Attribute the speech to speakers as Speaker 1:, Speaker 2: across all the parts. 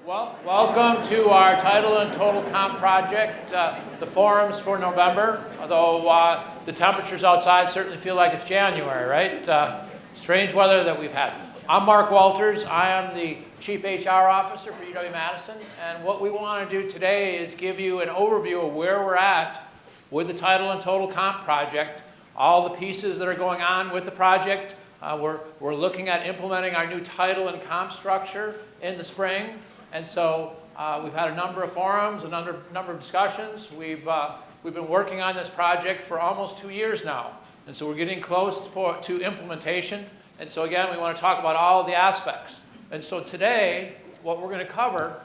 Speaker 1: Well, welcome to our title and total comp project, the forums for November, although the temperatures outside certainly feel like it's January, right? Strange weather that we've had. I'm Mark Walters. I am the Chief HR Officer for UW-Madison, and what we want to do today is give you an overview of where we're at with the title and total comp project, all the pieces that are going on with the project. We're looking at implementing our new title and comp structure in the spring. And so we've had a number of forums, a number of discussions. We've been working on this project for almost 2 years now. And so we're getting close to implementation. And so again, we want to talk about all of the aspects. And so today, what we're going to cover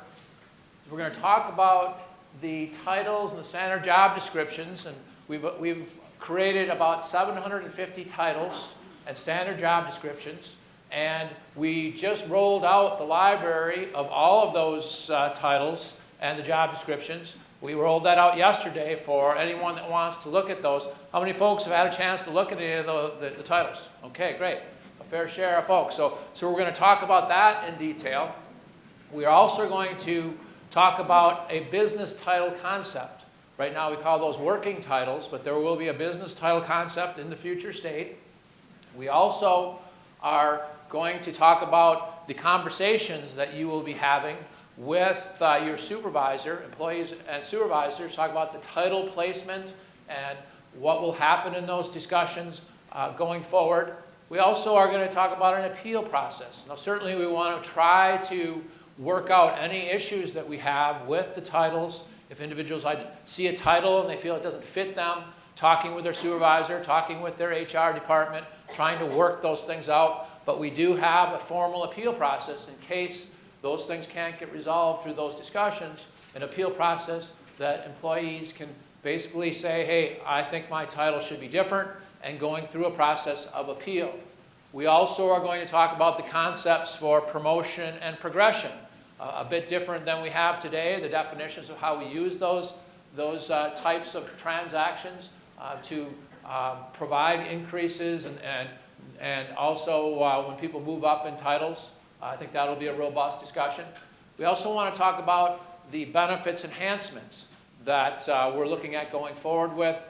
Speaker 1: is we're going to talk about the titles and the standard job descriptions. And we've created about 750 titles and standard job descriptions. And we just rolled out the library of all of those titles and the job descriptions. We rolled that out yesterday for anyone that wants to look at those. How many folks have had a chance to look at any of the titles? Okay, great. A fair share of folks. So we're going to talk about that in detail. We are also going to talk about a business title concept. Right now we call those working titles, but there will be a business title concept in the future state. We also are going to talk about the conversations that you will be having with your supervisor, employees and supervisors, talk about the title placement and what will happen in those discussions going forward. We also are going to talk about an appeal process. Now, certainly we want to try to work out any issues that we have with the titles. If individuals see a title and they feel it doesn't fit them, talking with their supervisor, talking with their HR department, trying to work those things out. But we do have a formal appeal process in case those things can't get resolved through those discussions, an appeal process that employees can basically say, hey, I think my title should be different, and going through a process of appeal. We also are going to talk about the concepts for promotion and progression, a bit different than we have today, the definitions of how we use those types of transactions to provide increases and also when people move up in titles. I think that'll be a robust discussion. We also want to talk about the benefits enhancements that we're looking at going forward with,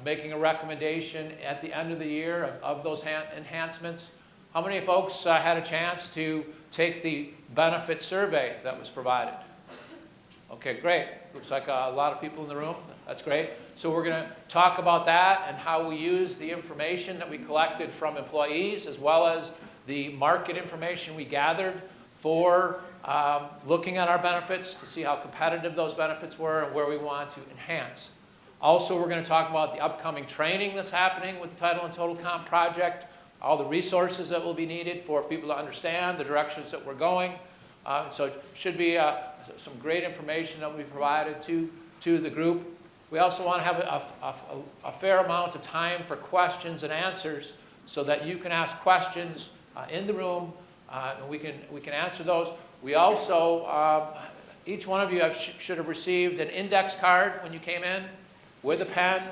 Speaker 1: making a recommendation at the end of the year of those enhancements. How many folks had a chance to take the benefit survey that was provided? Okay, great. Looks like a lot of people in the room. That's great. So we're going to talk about that and how we use the information that we collected from employees as well as the market information we gathered for looking at our benefits to see how competitive those benefits were and where we want to enhance. Also, we're going to talk about the upcoming training that's happening with the Title and Total Comp project, all the resources that will be needed for people to understand the directions that we're going. So it should be some great information that will be provided to the group. We also want to have a fair amount of time for questions and answers so that you can ask questions in the room and we can answer those. We also, each one of you should have received an index card when you came in with a pen.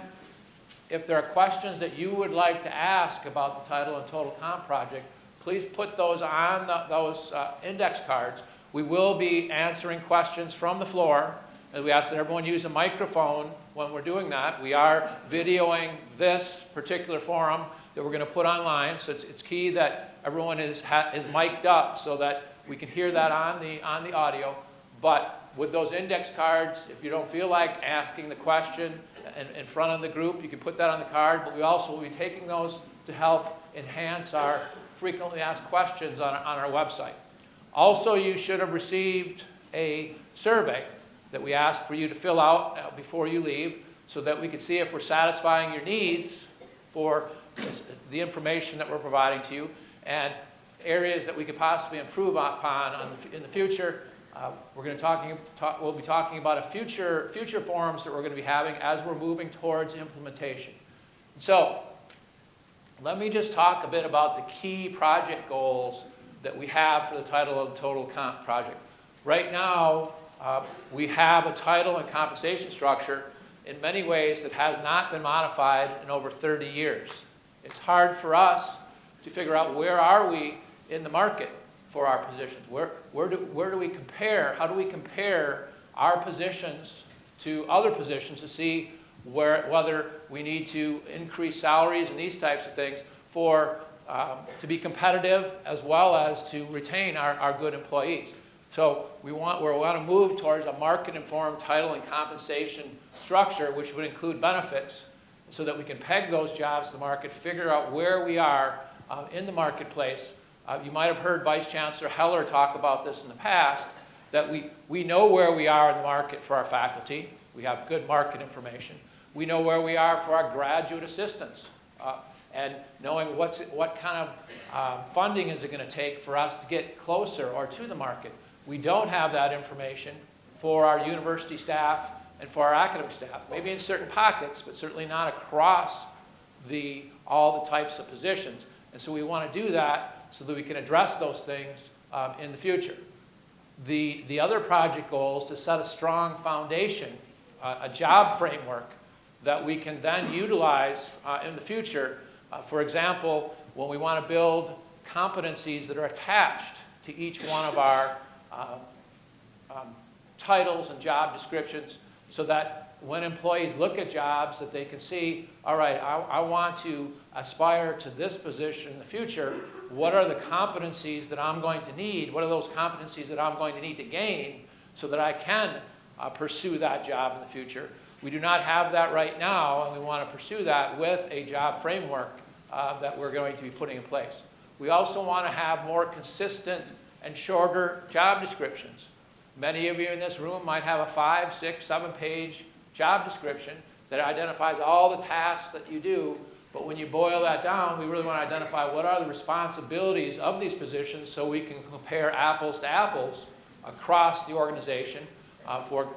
Speaker 1: If there are questions that you would like to ask about the Title and Total Comp project, please put those on those index cards. We will be answering questions from the floor, and we ask that everyone use a microphone when we're doing that. We are videoing this particular forum that we're going to put online, so it's key that everyone is mic'd up so that we can hear that on the audio. But with those index cards, if you don't feel like asking the question in front of the group, you can put that on the card, but we also will be taking those to help enhance our frequently asked questions on our website. Also, you should have received a survey that we asked for you to fill out before you leave so that we can see if we're satisfying your needs for the information that we're providing to you and areas that we could possibly improve upon in the future. We'll be talking about future forums that we're going to be having as we're moving towards implementation. So let me just talk a bit about the key project goals that we have for the Title and Total Comp project. Right now, we have a title and compensation structure in many ways that has not been modified in over 30 years. It's hard for us to figure out where are we in the market. for our positions? Where do we compare? How do we compare our positions to other positions to see whether we need to increase salaries and these types of things to be competitive as well as to retain our good employees? So we want to move towards a market-informed title and compensation structure, which would include benefits, so that we can peg those jobs to the market, figure out where we are in the marketplace. You might have heard Vice Chancellor Heller talk about this in the past, that we know where we are in the market for our faculty. We have good market information. We know where we are for our graduate assistants, and knowing what kind of funding is it going to take for us to get closer or to the market. We don't have that information for our university staff and for our academic staff. Maybe in certain pockets, but certainly not across all the types of positions. And so we want to do that so that we can address those things in the future. The other project goal is to set a strong foundation, a job framework that we can then utilize in the future. For example, when we want to build competencies that are attached to each one of our titles and job descriptions, so that when employees look at jobs that they can see, all right, I want to aspire to this position in the future. What are the competencies that I'm going to need? What are those competencies that I'm going to need to gain so that I can pursue that job in the future? We do not have that right now, and we want to pursue that with a job framework that we're going to be putting in place. We also want to have more consistent and shorter job descriptions. Many of you in this room might have a 5, 6, 7-page job description that identifies all the tasks that you do, but when you boil that down, we really want to identify what are the responsibilities of these positions so we can compare apples to apples across the organization for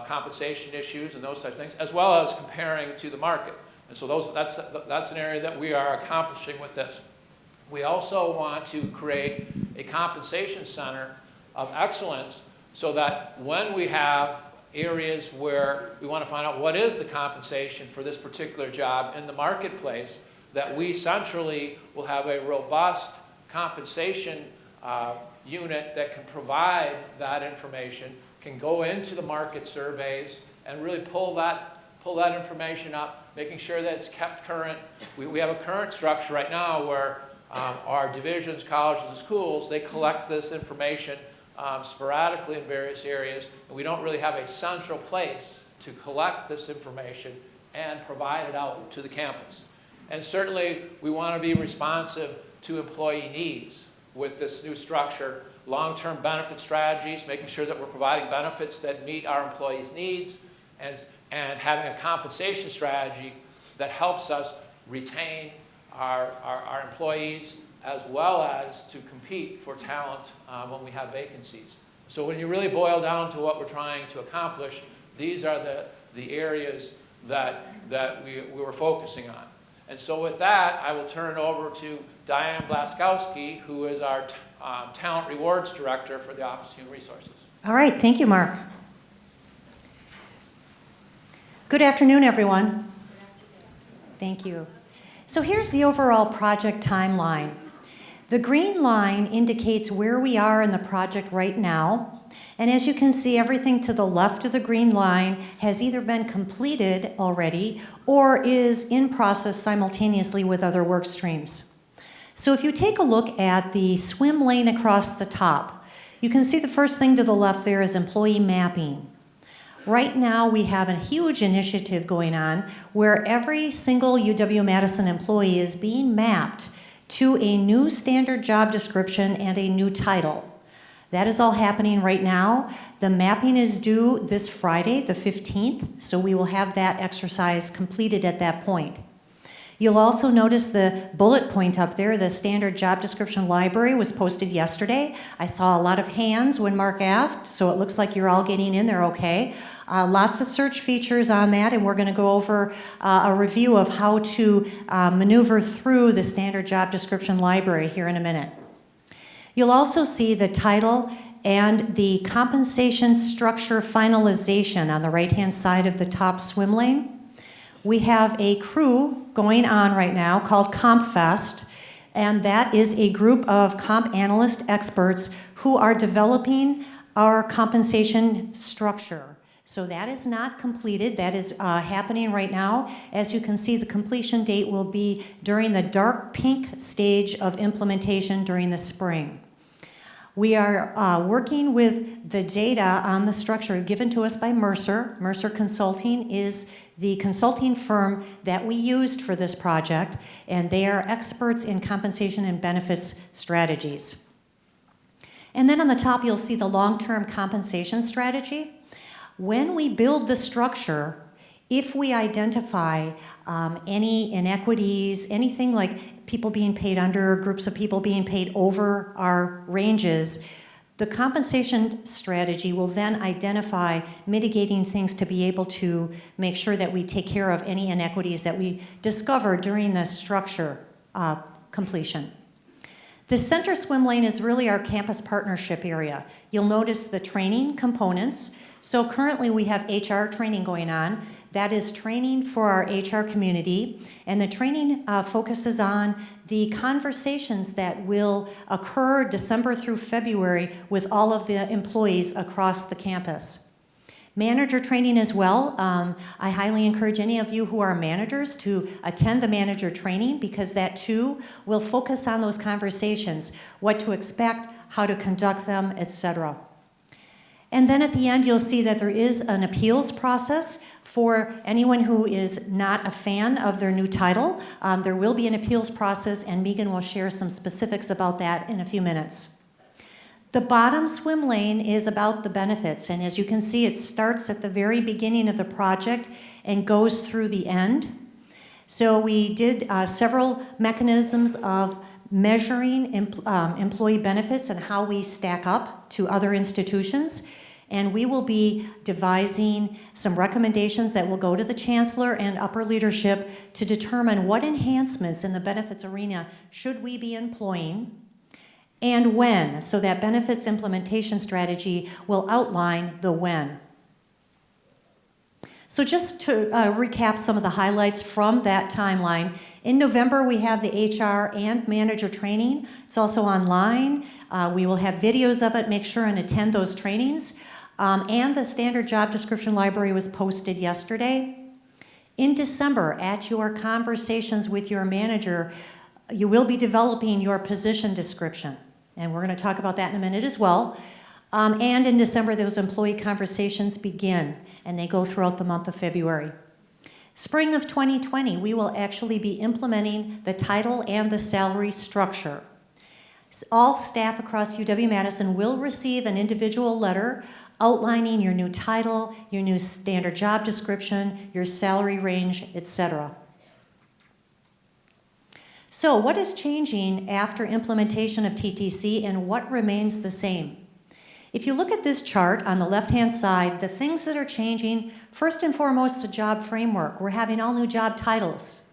Speaker 1: compensation issues and those type of things, as well as comparing to the market. And so that's an area that we are accomplishing with this. We also want to create a compensation center of excellence so that when we have areas where we want to find out what is the compensation for this particular job in the marketplace, that we centrally will have a robust compensation unit that can provide that information, can go into the market surveys and really pull that information up, making sure that it's kept current. We have a current structure right now where our divisions, colleges, and schools, they collect this information sporadically in various areas, and we don't really have a central place to collect this information and provide it out to the campus. And certainly, we want to be responsive to employee needs with this new structure, long-term benefit strategies, making sure that we're providing benefits that meet our employees' needs, and having a compensation strategy that helps us retain our employees as well as to compete for talent when we have vacancies. So when you really boil down to what we're trying to accomplish, these are the areas that we were focusing on. And so with that, I will turn it over to Diane Blaskowski, who is our Talent Rewards Director for the Office of Human Resources.
Speaker 2: All right, thank you, Mark. Good afternoon, everyone. Thank you. So here's the overall project timeline. The green line indicates where we are in the project right now. And as you can see, everything to the left of the green line has either been completed already or is in process simultaneously with other work streams. So if you take a look at the swim lane across the top, you can see the first thing to the left there is employee mapping. Right now, we have a huge initiative going on where every single UW-Madison employee is being mapped to a new standard job description and a new title. That is all happening right now. The mapping is due this Friday, the 15th, so we will have that exercise completed at that point. You'll also notice the bullet point up there, the standard job description library was posted yesterday. I saw a lot of hands when Mark asked, so it looks like you're all getting in there okay. Lots of search features on that, and we're going to go over a review of how to maneuver through the standard job description library here in a minute. You'll also see the title and the compensation structure finalization on the right-hand side of the top swim lane. We have a crew going on right now called CompFest And that is a group of comp analyst experts who are developing our compensation structure. So that is not completed. That is happening right now. As you can see, the completion date will be during the dark pink stage of implementation during the spring. We are working with the data on the structure given to us by Mercer. Mercer Consulting is the consulting firm that we used for this project, and they are experts in compensation and benefits strategies. And then on the top, you'll see the long-term compensation strategy. When we build the structure, if we identify any inequities, anything like people being paid under, groups of people being paid over our ranges, the compensation strategy will then identify mitigating things to be able to make sure that we take care of any inequities that we discover during the structure completion. The center swim lane is really our campus partnership area. You'll notice the training components. So currently we have HR training going on. That is training for our HR community, and the training focuses on the conversations that will occur December through February with all of the employees across the campus. Manager training as well. I highly encourage any of you who are managers to attend the manager training, because that too will focus on those conversations, what to expect, how to conduct them, etc. And then at the end, you'll see that there is an appeals process for anyone who is not a fan of their new title. There will be an appeals process, and Megan will share some specifics about that in a few minutes. The bottom swim lane is about the benefits, and as you can see, it starts at the very beginning of the project and goes through the end. So we did several mechanisms of measuring employee benefits and how we stack up to other institutions. And we will be devising some recommendations that will go to the chancellor and upper leadership to determine what enhancements in the benefits arena should we be employing and when. So that benefits implementation strategy will outline the when. So just to recap some of the highlights from that timeline, in November we have the HR and manager training. It's also online. We will have videos of it. Make sure and attend those trainings. And the standard job description library was posted yesterday. In December, at your conversations with your manager, you will be developing your position description. And we're going to talk about that in a minute as well. And in December, those employee conversations begin, and they go throughout the month of February. Spring of 2020, we will actually be implementing the title and the salary structure. All staff across UW-Madison will receive an individual letter outlining your new title, your new standard job description, your salary range, etc. So what is changing after implementation of TTC, and what remains the same? If you look at this chart on the left-hand side, the things that are changing, first and foremost, the job framework. We're having all new job titles.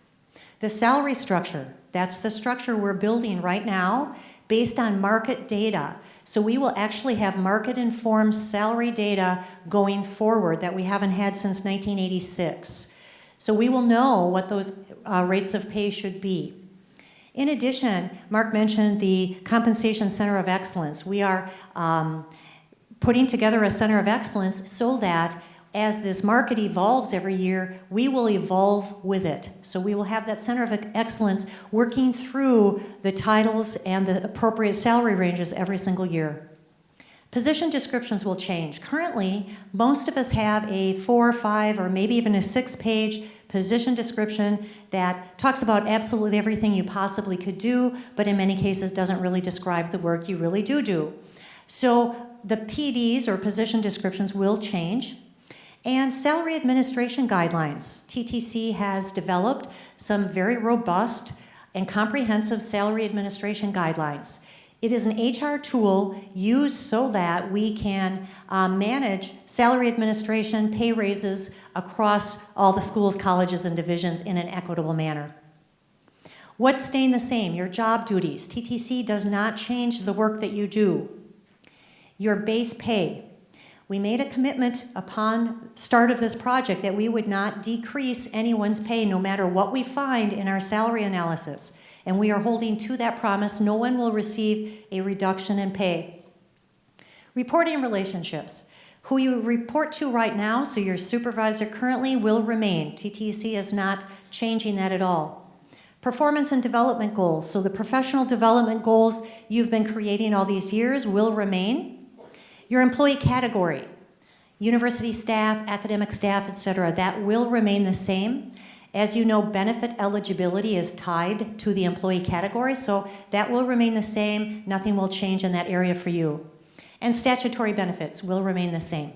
Speaker 2: The salary structure, that's the structure we're building right now based on market data. So we will actually have market-informed salary data going forward that we haven't had since 1986. So we will know what those rates of pay should be. In addition, Mark mentioned the Compensation Center of Excellence. We are putting together a Center of Excellence so that as this market evolves every year, we will evolve with it. So we will have that Center of Excellence working through the titles and the appropriate salary ranges every single year. Position descriptions will change. Currently, most of us have a 4 or 5 or maybe even a 6-page position description that talks about absolutely everything you possibly could do, but in many cases doesn't really describe the work you really do. So the PDs, or position descriptions, will change. And salary administration guidelines. TTC has developed some very robust and comprehensive salary administration guidelines. It is an HR tool used so that we can manage salary administration, pay raises across all the schools, colleges, and divisions in an equitable manner. What's staying the same? Your job duties. TTC does not change the work that you do. Your base pay. We made a commitment upon start of this project that we would not decrease anyone's pay no matter what we find in our salary analysis. and we are holding to that promise. No one will receive a reduction in pay. Reporting relationships. Who you report to right now, so your supervisor currently, will remain. TTC is not changing that at all. Performance and development goals. So the professional development goals you've been creating all these years will remain. Your employee category, university staff, academic staff, etc., that will remain the same. As you know, benefit eligibility is tied to the employee category, so that will remain the same. Nothing will change in that area for you. And statutory benefits will remain the same.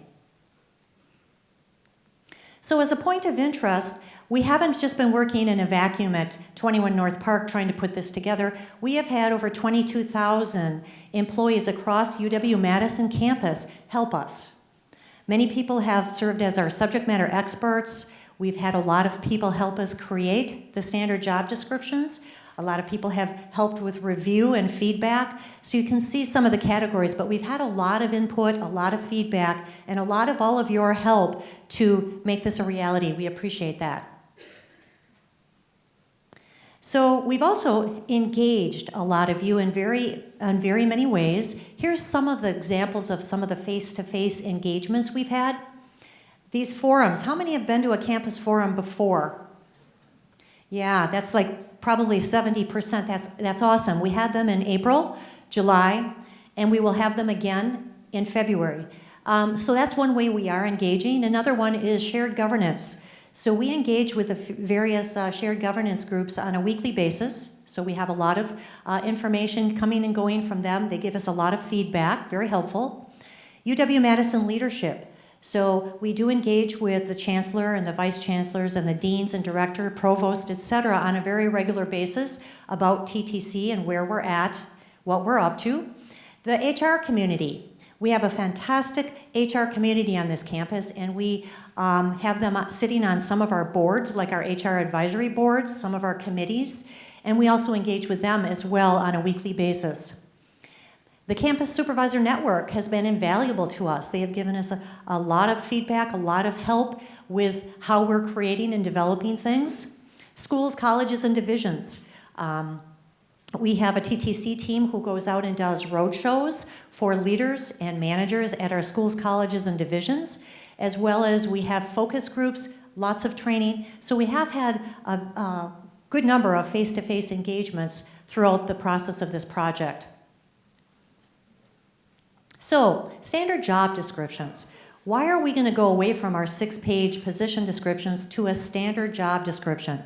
Speaker 2: So as a point of interest, we haven't just been working in a vacuum at 21 North Park trying to put this together. We have had over 22,000 employees across UW-Madison campus help us. Many people have served as our subject matter experts. We've had a lot of people help us create the standard job descriptions. A lot of people have helped with review and feedback. So you can see some of the categories, but we've had a lot of input, a lot of feedback, and a lot of all of your help to make this a reality. We appreciate that. So we've also engaged a lot of you in very many ways. Here's some of the examples of some of the face-to-face engagements we've had. These forums, how many have been to a campus forum before? Yeah, that's like probably 70%. That's awesome. We had them in April, July, and we will have them again in February. So that's one way we are engaging. Another one is shared governance. So we engage with the various shared governance groups on a weekly basis. So we have a lot of information coming and going from them. They give us a lot of feedback, very helpful. UW-Madison leadership. So we do engage with the chancellor and the vice chancellors and the deans and director, provost, et cetera, on a very regular basis about TTC and where we're at, what we're up to. The HR community. We have a fantastic HR community on this campus, and we have them sitting on some of our boards, like our HR advisory boards, some of our committees, and we also engage with them as well on a weekly basis. The Campus Supervisor Network has been invaluable to us. They have given us a lot of feedback, a lot of help with how we're creating and developing things. Schools, colleges, and divisions. We have a TTC team who goes out and does roadshows for leaders and managers at our schools, colleges, and divisions, as well as we have focus groups, lots of training. So we have had a good number of face-to-face engagements throughout the process of this project. So, standard job descriptions. Why are we going to go away from our 6-page position descriptions to a standard job description?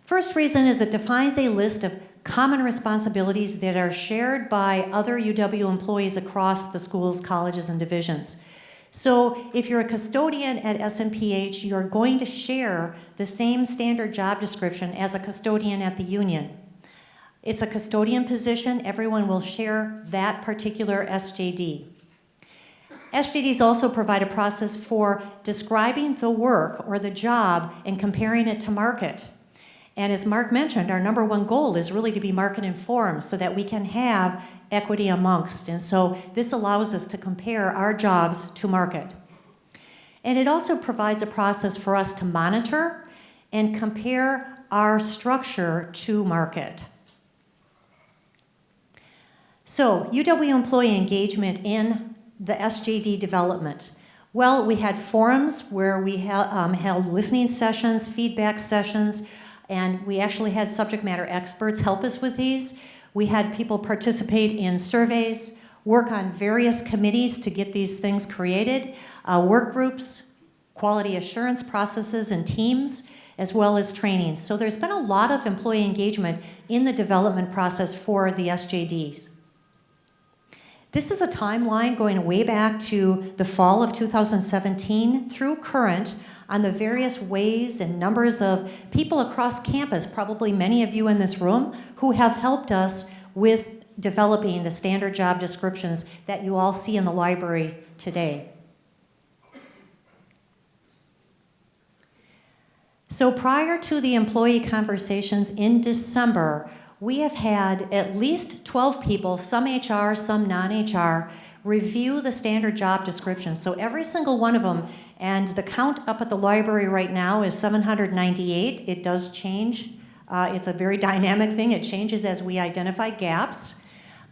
Speaker 2: First reason is it defines a list of common responsibilities that are shared by other UW employees across the schools, colleges, and divisions. So if you're a custodian at SNPH, you're going to share the same standard job description as a custodian at the union. It's a custodian position. Everyone will share that particular SJD. SJDs also provide a process for describing the work or the job and comparing it to market. And as Mark mentioned, our number one goal is really to be market informed so that we can have equity amongst. And so this allows us to compare our jobs to market. And it also provides a process for us to monitor and compare our structure to market. So, UW employee engagement in the SJD development. Well, we had forums where we held listening sessions, feedback sessions, and we actually had subject matter experts help us with these. We had people participate in surveys, work on various committees to get these things created, work groups, quality assurance processes and teams, as well as training. So there's been a lot of employee engagement in the development process for the SJDs. This is a timeline going way back to the fall of 2017 through current on the various ways and numbers of people across campus, probably many of you in this room, who have helped us with developing the standard job descriptions that you all see in the library today. So prior to the employee conversations in December, we have had at least 12 people, some HR, some non-HR, review the standard job description. So every single one of them, and the count up at the library right now is 798. It does change It's a very dynamic thing. It changes as we identify gaps.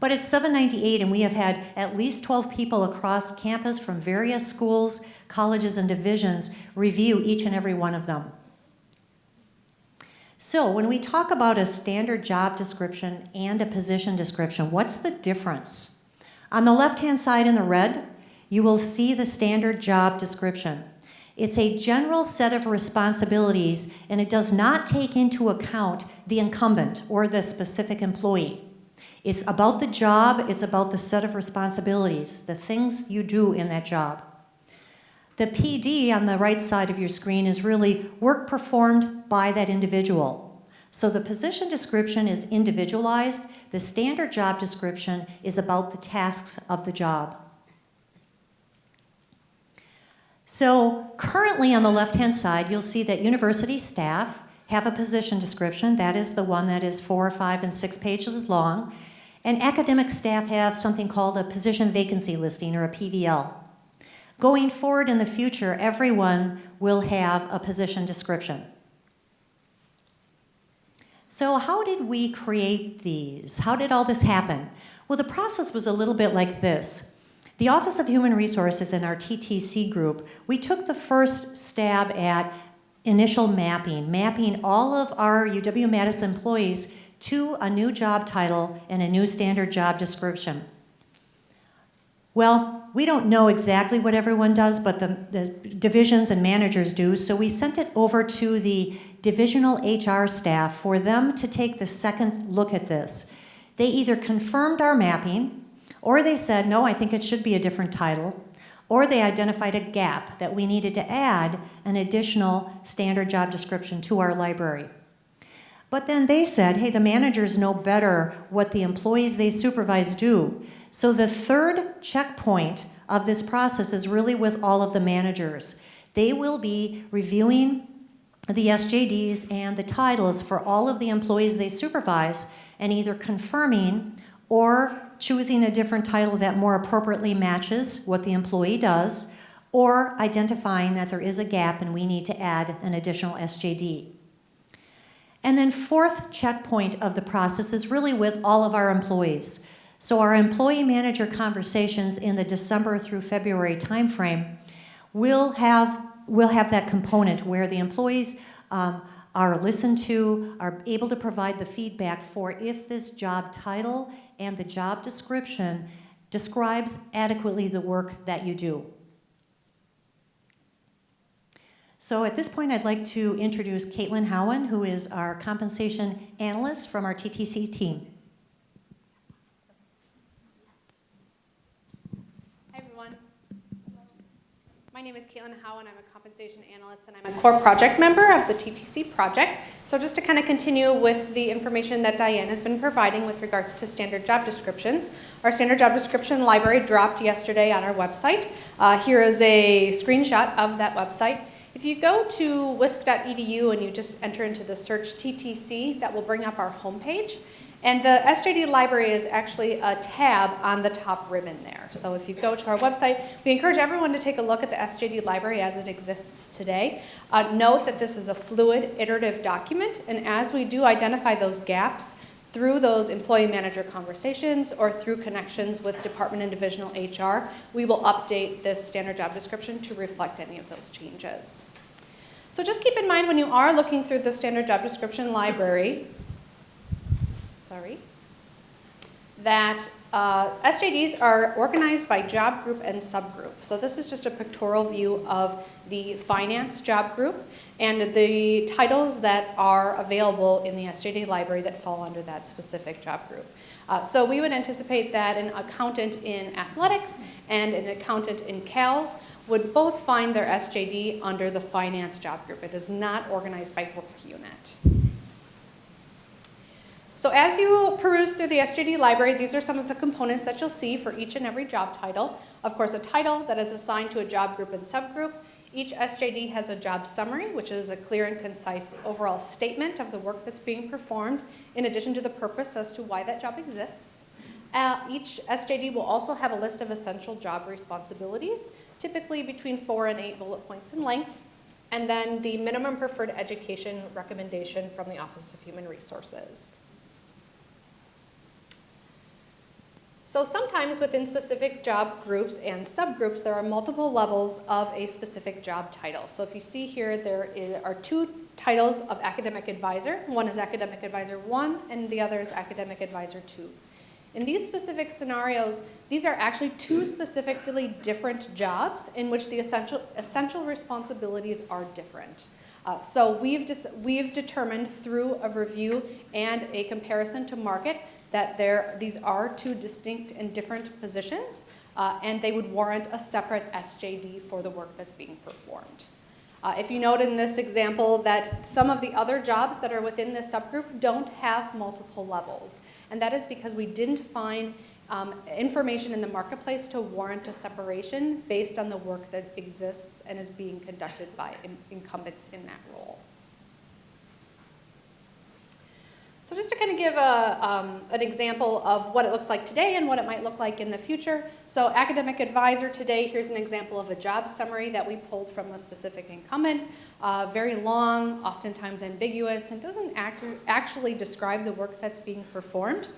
Speaker 2: But it's 798, and we have had at least 12 people across campus from various schools, colleges, and divisions review each and every one of them. So when we talk about a standard job description and a position description, what's the difference? On the left-hand side in the red, you will see the standard job description. It's a general set of responsibilities, and it does not take into account the incumbent or the specific employee. It's about the job, it's about the set of responsibilities, the things you do in that job. The PD on the right side of your screen is really work performed by that individual. So the position description is individualized. The standard job description is about the tasks of the job. So currently on the left-hand side, you'll see that university staff have a position description. That is the one that is 4, 5, and 6 pages long. And academic staff have something called a position vacancy listing, or a PVL. Going forward in the future, everyone will have a position description. So how did we create these? How did all this happen? Well, the process was a little bit like this. The Office of Human Resources and our TTC group, we took the first stab at initial mapping all of our UW-Madison employees to a new job title and a new standard job description. Well, we don't know exactly what everyone does, but the divisions and managers do, so we sent it over to the divisional HR staff for them to take the second look at this. They either confirmed our mapping, or they said, no, I think it should be a different title, or they identified a gap that we needed to add an additional standard job description to our library. But then they said, hey, the managers know better what the employees they supervise do. So the third checkpoint of this process is really with all of the managers. They will be reviewing the SJDs and the titles for all of the employees they supervise and either confirming or choosing a different title that more appropriately matches what the employee does, or identifying that there is a gap and we need to add an additional SJD. And then fourth checkpoint of the process is really with all of our employees. So our employee manager conversations in the December through February timeframe will have that component where the employees are listened to, are able to provide the feedback for if this job title and the job description describes adequately the work that you do. So at this point, I'd like to introduce Caitlin Howen, who is our compensation analyst from our TTC team.
Speaker 3: Hi, everyone. My name is Caitlin Howen. I'm a compensation analyst, and I'm a core project member of the TTC project. So just to kind of continue with the information that Diane has been providing with regards to standard job descriptions, our standard job description library dropped yesterday on our website. Here is a screenshot of that website. If you go to wisc.edu and you just enter into the search TTC, that will bring up our homepage. And the SJD library is actually a tab on the top ribbon there. So if you go to our website, we encourage everyone to take a look at the SJD library as it exists today. Note that this is a fluid, iterative document, and as we do identify those gaps through those employee manager conversations or through connections with department and divisional HR, we will update this standard job description to reflect any of those changes. So just keep in mind when you are looking through the standard job description library, that SJDs are organized by job group and subgroup. So this is just a pictorial view of the finance job group and the titles that are available in the SJD library that fall under that specific job group. So we would anticipate that an accountant in athletics and an accountant in CALS would both find their SJD under the finance job group. It is not organized by work unit. So as you peruse through the SJD library, these are some of the components that you'll see for each and every job title. Of course, a title that is assigned to a job group and subgroup. Each SJD has a job summary, which is a clear and concise overall statement of the work that's being performed, in addition to the purpose as to why that job exists. Each SJD will also have a list of essential job responsibilities, typically between 4 and 8 bullet points in length. and then the minimum preferred education recommendation from the Office of Human Resources. So sometimes within specific job groups and subgroups, there are multiple levels of a specific job title. So if you see here, there are two titles of academic advisor. One is academic advisor 1, and the other is academic advisor 2. In these specific scenarios, these are actually two specifically different jobs in which the essential responsibilities are different. So we've determined through a review and a comparison to market that these are two distinct and different positions, and they would warrant a separate SJD for the work that's being performed. If you note in this example that some of the other jobs that are within this subgroup don't have multiple levels, and that is because we didn't find information in the marketplace to warrant a separation based on the work that exists and is being conducted by incumbents in that role. So just to kind of give an example of what it looks like today and what it might look like in the future. So academic advisor today, here's an example of a job summary that we pulled from a specific incumbent. Very long, oftentimes ambiguous, and doesn't actually describe the work that's being performed.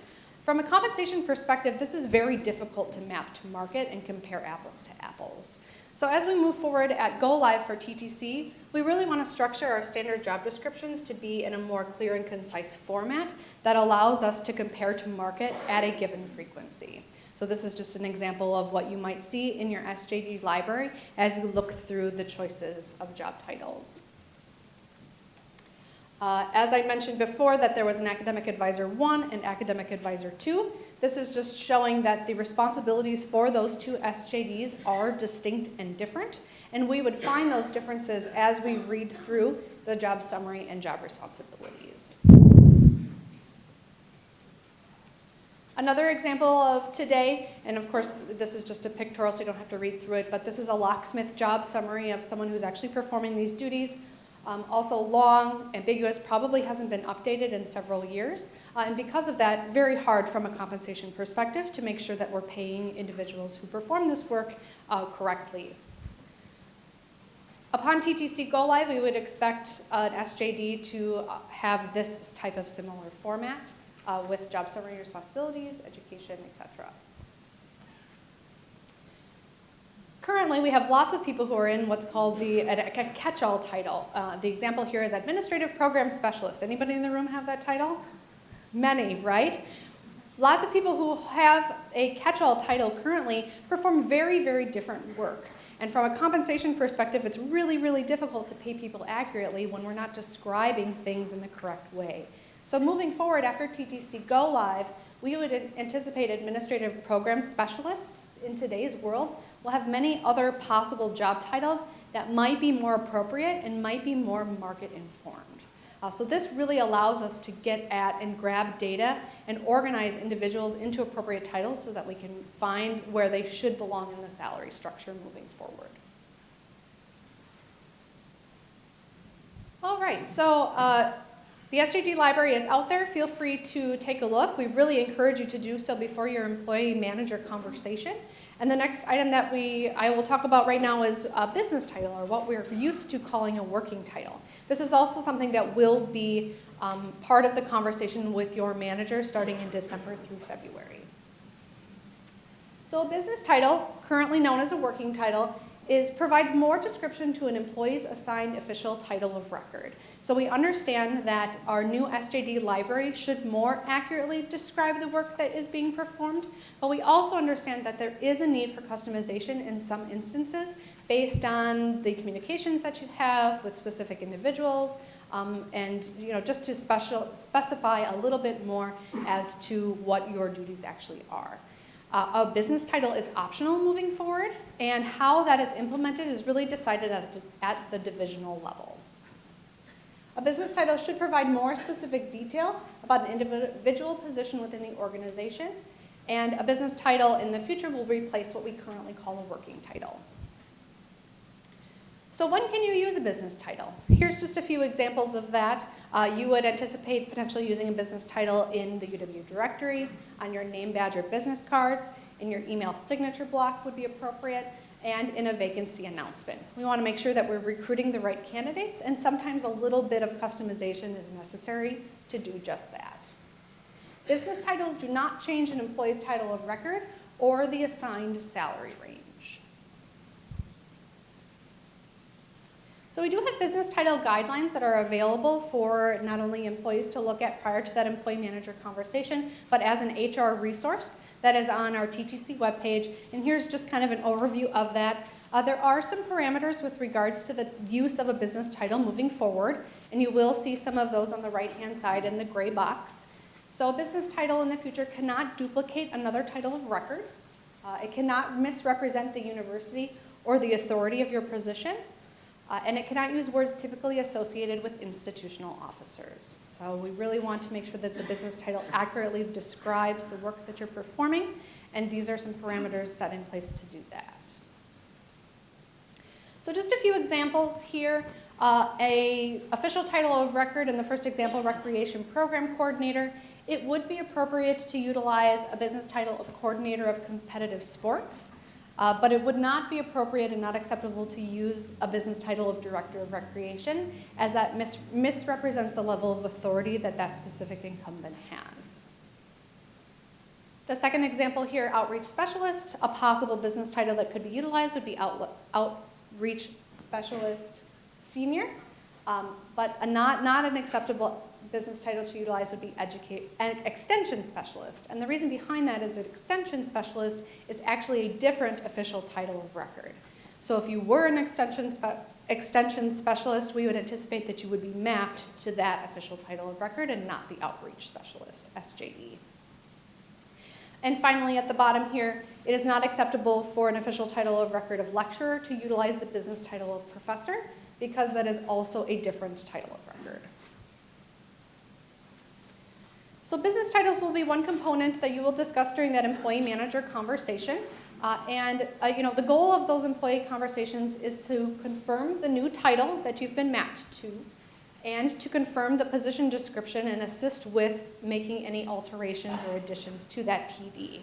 Speaker 3: From a compensation perspective, this is very difficult to map to market and compare apples to apples. So as we move forward at Go Live for TTC, we really want to structure our standard job descriptions to be in a more clear and concise format that allows us to compare to market at a given frequency. So this is just an example of what you might see in your SJD library as you look through the choices of job titles. As I mentioned before, that there was an academic advisor 1 and academic advisor 2. This is just showing that the responsibilities for those two SJDs are distinct and different, and we would find those differences as we read through the job summary and job responsibilities. Another example of today, and of course this is just a pictorial so you don't have to read through it, but this is a locksmith job summary of someone who's actually performing these duties. Also long, ambiguous, probably hasn't been updated in several years. And because of that, very hard from a compensation perspective to make sure that we're paying individuals who perform this work correctly. Upon TTC Go Live, we would expect an SJD to have this type of similar format with job summary responsibilities, education, etc. Currently, we have lots of people who are in what's called a catch-all title. The example here is Administrative Program Specialist. Anybody in the room have that title? Many, right? Lots of people who have a catch-all title currently perform very, very different work. And from a compensation perspective, it's really, really difficult to pay people accurately when we're not describing things in the correct way. So moving forward after TTC Go Live, we would anticipate administrative program specialists in today's world will have many other possible job titles that might be more appropriate and might be more market informed. So this really allows us to get at and grab data and organize individuals into appropriate titles so that we can find where they should belong in the salary structure moving forward. All right, so the SJD library is out there. Feel free to take a look. We really encourage you to do so before your employee-manager conversation. And the next item that I will talk about right now is a business title, or what we're used to calling a working title. This is also something that will be part of the conversation with your manager starting in December through February. So a business title, currently known as a working title, provides more description to an employee's assigned official title of record. So we understand that our new SJD library should more accurately describe the work that is being performed, but we also understand that there is a need for customization in some instances based on the communications that you have with specific individuals, and just to specify a little bit more as to what your duties actually are. A business title is optional moving forward, and how that is implemented is really decided at the divisional level. A business title should provide more specific detail about an individual position within the organization, and a business title in the future will replace what we currently call a working title. So when can you use a business title? Here's just a few examples of that. You would anticipate potentially using a business title in the UW directory, on your name badge or business cards, in your email signature block would be appropriate, and in a vacancy announcement. We want to make sure that we're recruiting the right candidates, and sometimes a little bit of customization is necessary to do just that. Business titles do not change an employee's title of record or the assigned salary range. So we do have business title guidelines that are available for not only employees to look at prior to that employee manager conversation, but as an HR resource that is on our TTC webpage. And here's just kind of an overview of that. There are some parameters with regards to the use of a business title moving forward, and you will see some of those on the right-hand side in the gray box. So a business title in the future cannot duplicate another title of record. It cannot misrepresent the university or the authority of your position. And it cannot use words typically associated with institutional officers. So we really want to make sure that the business title accurately describes the work that you're performing, and these are some parameters set in place to do that. So just a few examples here. A official title of record in the first example, Recreation Program Coordinator. It would be appropriate to utilize a business title of Coordinator of Competitive Sports. But it would not be appropriate and not acceptable to use a business title of Director of Recreation, as that misrepresents the level of authority that that specific incumbent has. The second example here, Outreach Specialist. A possible business title that could be utilized would be Outreach Specialist Senior, but not an acceptable business title to utilize would be an Extension Specialist. And the reason behind that is that Extension Specialist is actually a different official title of record. So if you were an Extension Specialist, we would anticipate that you would be mapped to that official title of record and not the Outreach Specialist, SJE. And finally, at the bottom here, it is not acceptable for an official title of record of Lecturer to utilize the business title of Professor, because that is also a different title of record. So business titles will be one component that you will discuss during that employee manager conversation. The goal of those employee conversations is to confirm the new title that you've been mapped to, and to confirm the position description and assist with making any alterations or additions to that PD.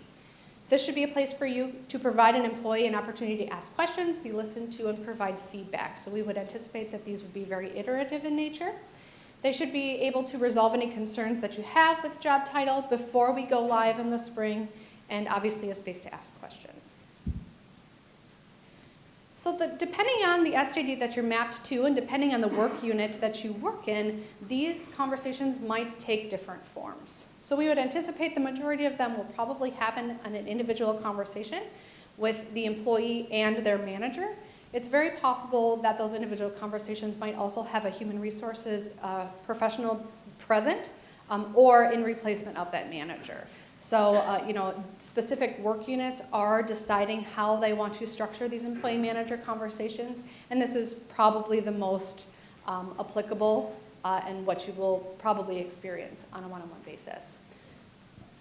Speaker 3: This should be a place for you to provide an employee an opportunity to ask questions, be listened to, and provide feedback. So we would anticipate that these would be very iterative in nature. They should be able to resolve any concerns that you have with job title before we go live in the spring, and obviously a space to ask questions. So depending on the SJD that you're mapped to and depending on the work unit that you work in, these conversations might take different forms. So we would anticipate the majority of them will probably happen on an individual conversation with the employee and their manager. It's very possible that those individual conversations might also have a human resources professional present or in replacement of that manager. So, specific work units are deciding how they want to structure these employee manager conversations, and this is probably the most applicable and what you will probably experience on a one-on-one basis.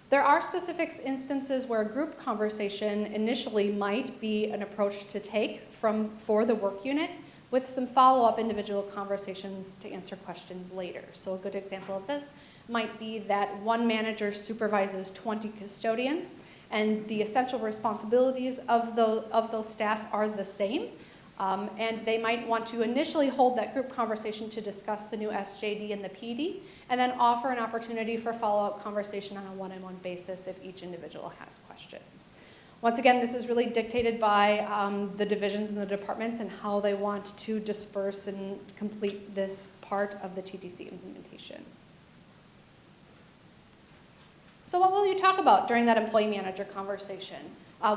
Speaker 3: There are specific instances where a group conversation initially might be an approach to take for the work unit, with some follow-up individual conversations to answer questions later. So a good example of this might be that one manager supervises 20 custodians, and the essential responsibilities of those staff are the same. And they might want to initially hold that group conversation to discuss the new SJD and the PD, and then offer an opportunity for follow-up conversation on a one-on-one basis if each individual has questions. Once again, this is really dictated by the divisions and the departments and how they want to disperse and complete this part of the TTC implementation. So what will you talk about during that employee manager conversation?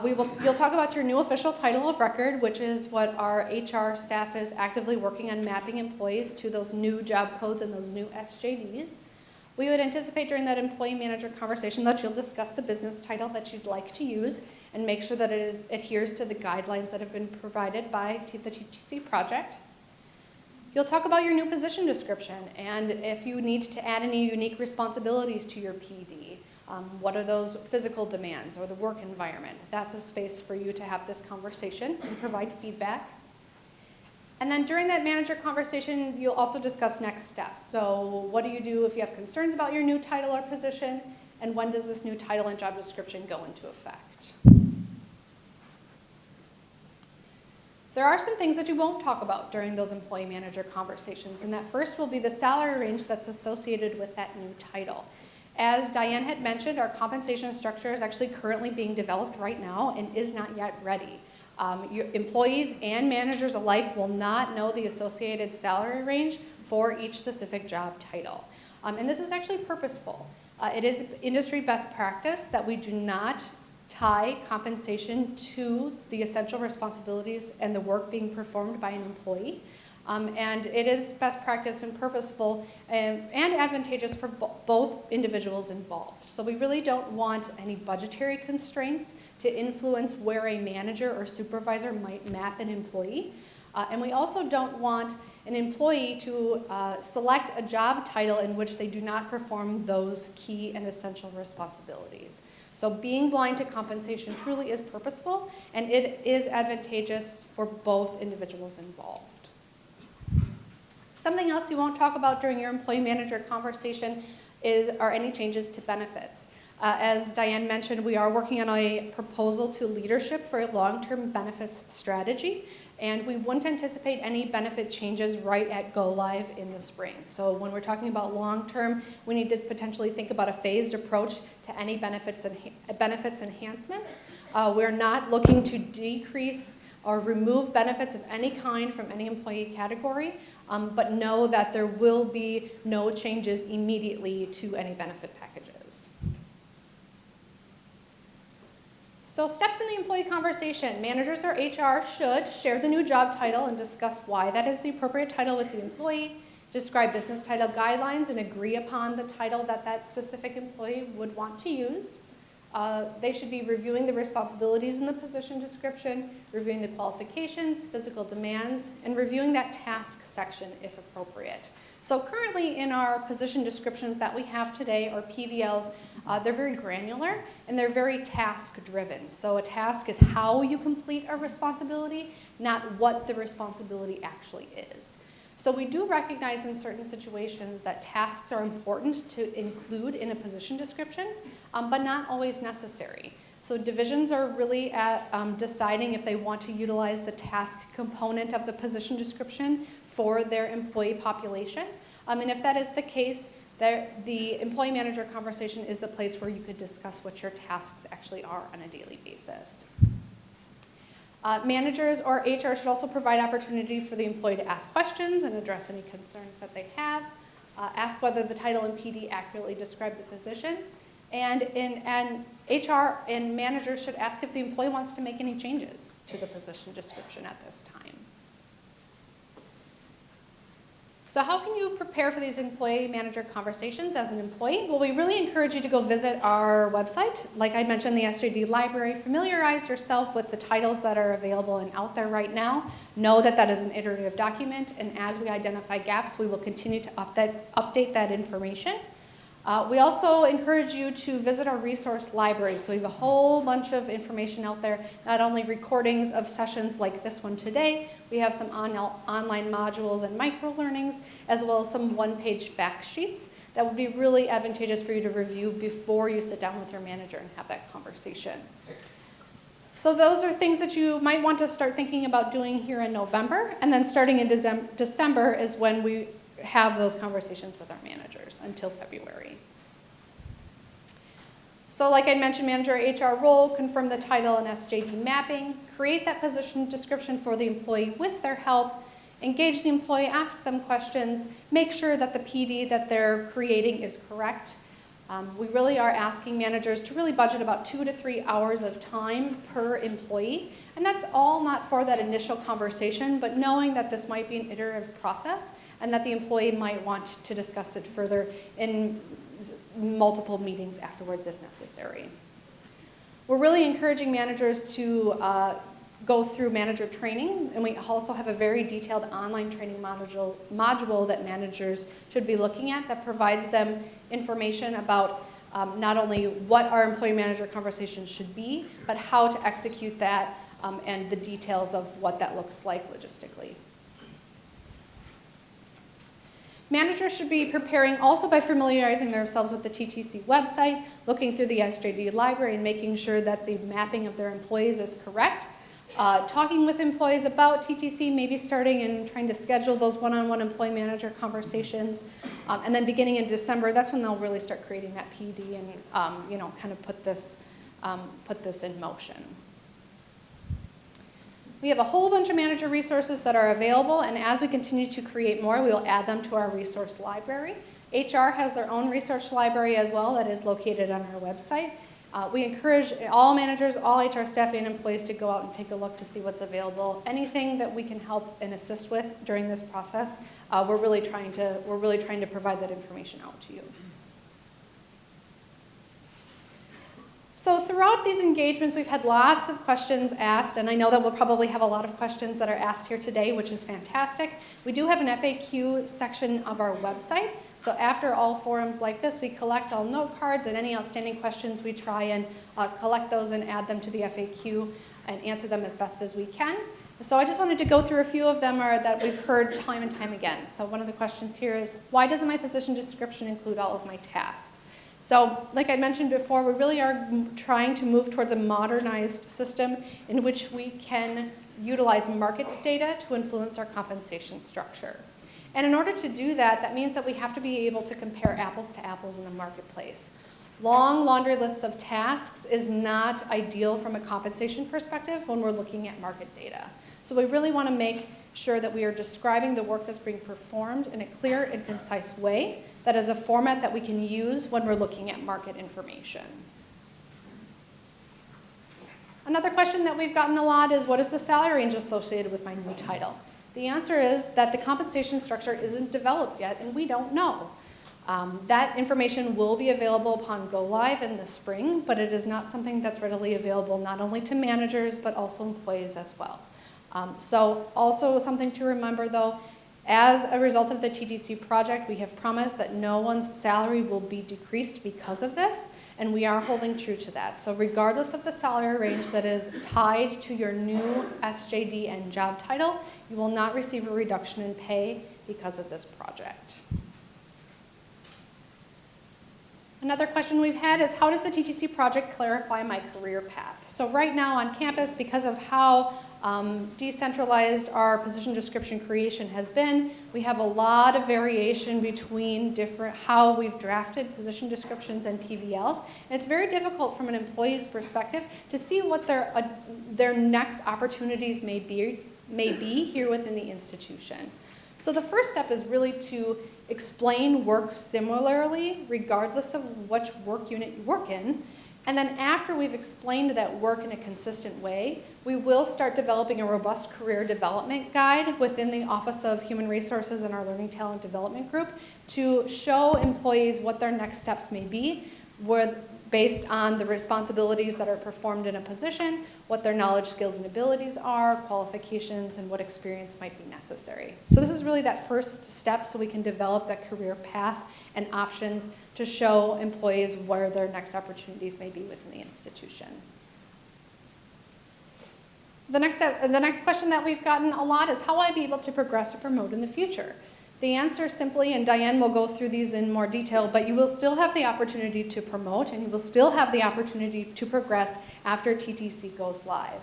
Speaker 3: You'll talk about your new official title of record, which is what our HR staff is actively working on mapping employees to those new job codes and those new SJDs. We would anticipate during that employee manager conversation that you'll discuss the business title that you'd like to use and make sure that it adheres to the guidelines that have been provided by the TTC project. You'll talk about your new position description and if you need to add any unique responsibilities to your PD. What are those physical demands or the work environment? That's a space for you to have this conversation and provide feedback. And then during that manager conversation, you'll also discuss next steps. So what do you do if you have concerns about your new title or position? And when does this new title and job description go into effect? there are some things that you won't talk about during those employee manager conversations, and that first will be the salary range that's associated with that new title. As Diane had mentioned, our compensation structure is actually currently being developed right now and is not yet ready. Your employees and managers alike will not know the associated salary range for each specific job title. And this is actually purposeful. It is industry best practice that we do not tie compensation to the essential responsibilities and the work being performed by an employee. And it is best practice and purposeful and advantageous for both individuals involved. So we really don't want any budgetary constraints to influence where a manager or supervisor might map an employee. And we also don't want an employee to select a job title in which they do not perform those key and essential responsibilities. So being blind to compensation truly is purposeful, and it is advantageous for both individuals involved. Something else you won't talk about during your employee manager conversation are any changes to benefits. As Diane mentioned, we are working on a proposal to leadership for a long-term benefits strategy, and we wouldn't anticipate any benefit changes right at go live in the spring. So when we're talking about long-term, we need to potentially think about a phased approach to any benefits enhancements. We're not looking to decrease or remove benefits of any kind from any employee category, but know that there will be no changes immediately to any benefit packages. So steps in the employee conversation. Managers or HR should share the new job title and discuss why that is the appropriate title with the employee, describe business title guidelines and agree upon the title that that specific employee would want to use. They should be reviewing the responsibilities in the position description, reviewing the qualifications, physical demands, and reviewing that task section if appropriate. So currently in our position descriptions that we have today, or PVLs, they're very granular and they're very task driven. So a task is how you complete a responsibility, not what the responsibility actually is. So we do recognize in certain situations that tasks are important to include in a position description, but not always necessary. So divisions are really at deciding if they want to utilize the task component of the position description for their employee population. And if that is the case, the employee manager conversation is the place where you could discuss what your tasks actually are on a daily basis. Managers or HR should also provide opportunity for the employee to ask questions and address any concerns that they have. Ask whether the title and PD accurately describe the position. And HR and managers should ask if the employee wants to make any changes to the position description at this time. So how can you prepare for these employee manager conversations as an employee? Well, we really encourage you to go visit our website. Like I mentioned, the SJD library. Familiarize yourself with the titles that are available and out there right now. Know that that is an iterative document, and as we identify gaps, we will continue to update that information. We also encourage you to visit our resource library. So we have a whole bunch of information out there, not only recordings of sessions like this one today, we have some online modules and micro-learnings, as well as some one-page fact sheets that would be really advantageous for you to review before you sit down with your manager and have that conversation. So those are things that you might want to start thinking about doing here in November, and then starting in December is when we have those conversations with our managers until February. So like I mentioned, manager HR role, confirm the title and SJD mapping, create that position description for the employee with their help, engage the employee, ask them questions, make sure that the PD that they're creating is correct. We really are asking managers to really budget about 2 to 3 hours of time per employee. And that's all not for that initial conversation, but knowing that this might be an iterative process and that the employee might want to discuss it further in multiple meetings afterwards if necessary. We're really encouraging managers to go through manager training, and we also have a very detailed online training module that managers should be looking at that provides them information about not only what our employee manager conversation should be, but how to execute that and the details of what that looks like logistically. Managers should be preparing also by familiarizing themselves with the TTC website, looking through the SJD library and making sure that the mapping of their employees is correct. talking with employees about TTC, maybe starting and trying to schedule those one-on-one employee manager conversations. And then beginning in December, that's when they'll really start creating that PD and kind of put this in motion. We have a whole bunch of manager resources that are available, and as we continue to create more, we will add them to our resource library. HR has their own resource library as well that is located on our website. We encourage all managers, all HR staff and employees to go out and take a look to see what's available. Anything that we can help and assist with during this process, we're really trying to provide that information out to you. So throughout these engagements, we've had lots of questions asked, and I know that we'll probably have a lot of questions that are asked here today, which is fantastic. We do have an FAQ section of our website. So after all forums like this, we collect all note cards and any outstanding questions. We try and collect those and add them to the FAQ and answer them as best as we can. So I just wanted to go through a few of them that we've heard time and time again. So one of the questions here is, why doesn't my position description include all of my tasks? So like I mentioned before, we really are trying to move towards a modernized system in which we can utilize market data to influence our compensation structure. And in order to do that, that means that we have to be able to compare apples to apples in the marketplace. Long laundry lists of tasks is not ideal from a compensation perspective when we're looking at market data. So we really want to make sure that we are describing the work that's being performed in a clear and concise way that is a format that we can use when we're looking at market information. Another question that we've gotten a lot is, what is the salary range associated with my new title? The answer is that the compensation structure isn't developed yet, and we don't know. That information will be available upon go live in the spring, but it is not something that's readily available not only to managers, but also employees as well. So also something to remember though, as a result of the TTC project, we have promised that no one's salary will be decreased because of this, and we are holding true to that. So regardless of the salary range that is tied to your new SJD and job title, you will not receive a reduction in pay because of this project. Another question we've had is, how does the TTC project clarify my career path? So right now on campus, because of how decentralized our position description creation has been, we have a lot of variation between how we've drafted position descriptions and PVLs. And it's very difficult from an employee's perspective to see what their next opportunities may be here within the institution. So the first step is really to explain work similarly, regardless of which work unit you work in. And then after we've explained that work in a consistent way, we will start developing a robust career development guide within the Office of Human Resources and our Learning Talent Development Group to show employees what their next steps may be, based on the responsibilities that are performed in a position, what their knowledge, skills, and abilities are, qualifications, and what experience might be necessary. So this is really that first step so we can develop that career path and options to show employees where their next opportunities may be within the institution. The next question that we've gotten a lot is, how will I be able to progress or promote in the future? The answer simply, and Diane will go through these in more detail, but you will still have the opportunity to promote and you will still have the opportunity to progress after TTC goes live.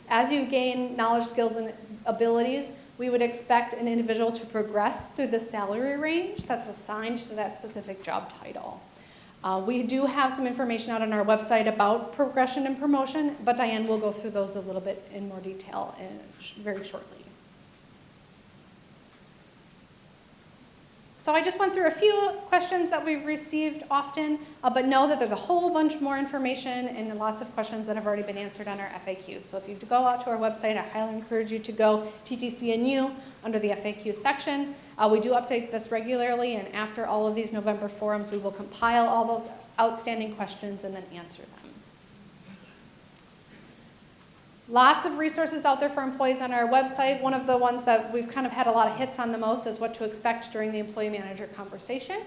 Speaker 3: As you gain knowledge, skills, and abilities, we would expect an individual to progress through the salary range that's assigned to that specific job title. We do have some information out on our website about progression and promotion, but Diane will go through those a little bit in more detail very shortly. So I just went through a few questions that we've received often, but know that there's a whole bunch more information and lots of questions that have already been answered on our FAQ. So if you go out to our website, I highly encourage you to go TTCNU under the FAQ section. We do update this regularly, and after all of these November forums, we will compile all those outstanding questions and then answer them. Lots of resources out there for employees on our website. One of the ones that we've kind of had a lot of hits on the most is what to expect during the employee manager conversation.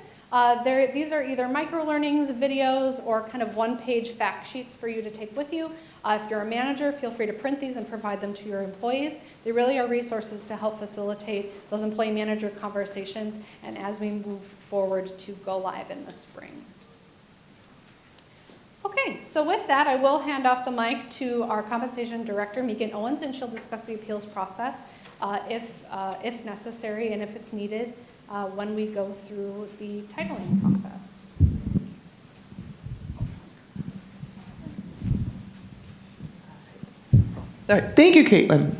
Speaker 3: These are either micro-learnings, videos, or kind of one-page fact sheets for you to take with you. If you're a manager, feel free to print these and provide them to your employees. They really are resources to help facilitate those employee manager conversations and as we move forward to go live in the spring. Okay, so with that, I will hand off the mic to our compensation director, Megan Owens, and she'll discuss the appeals process if necessary and if it's needed when we go through the titling process.
Speaker 4: All right. Thank you, Caitlin.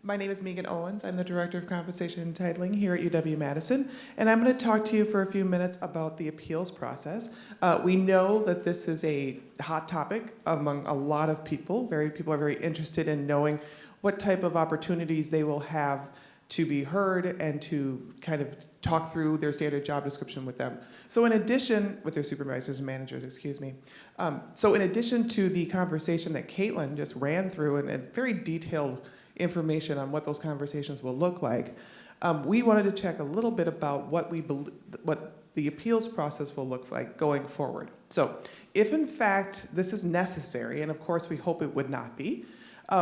Speaker 4: My name is Megan Owens. I'm the Director of Compensation and Titling here at UW-Madison, and I'm going to talk to you for a few minutes about the appeals process. We know that this is a hot topic among a lot of people. People are very interested in knowing what type of opportunities they will have to be heard and to kind of talk through their standard job description with them. So in addition, with their supervisors and managers, excuse me. So in addition to the conversation that Caitlin just ran through and very detailed information on what those conversations will look like, we wanted to check a little bit about what the appeals process will look like going forward. So if in fact this is necessary, and of course we hope it would not be,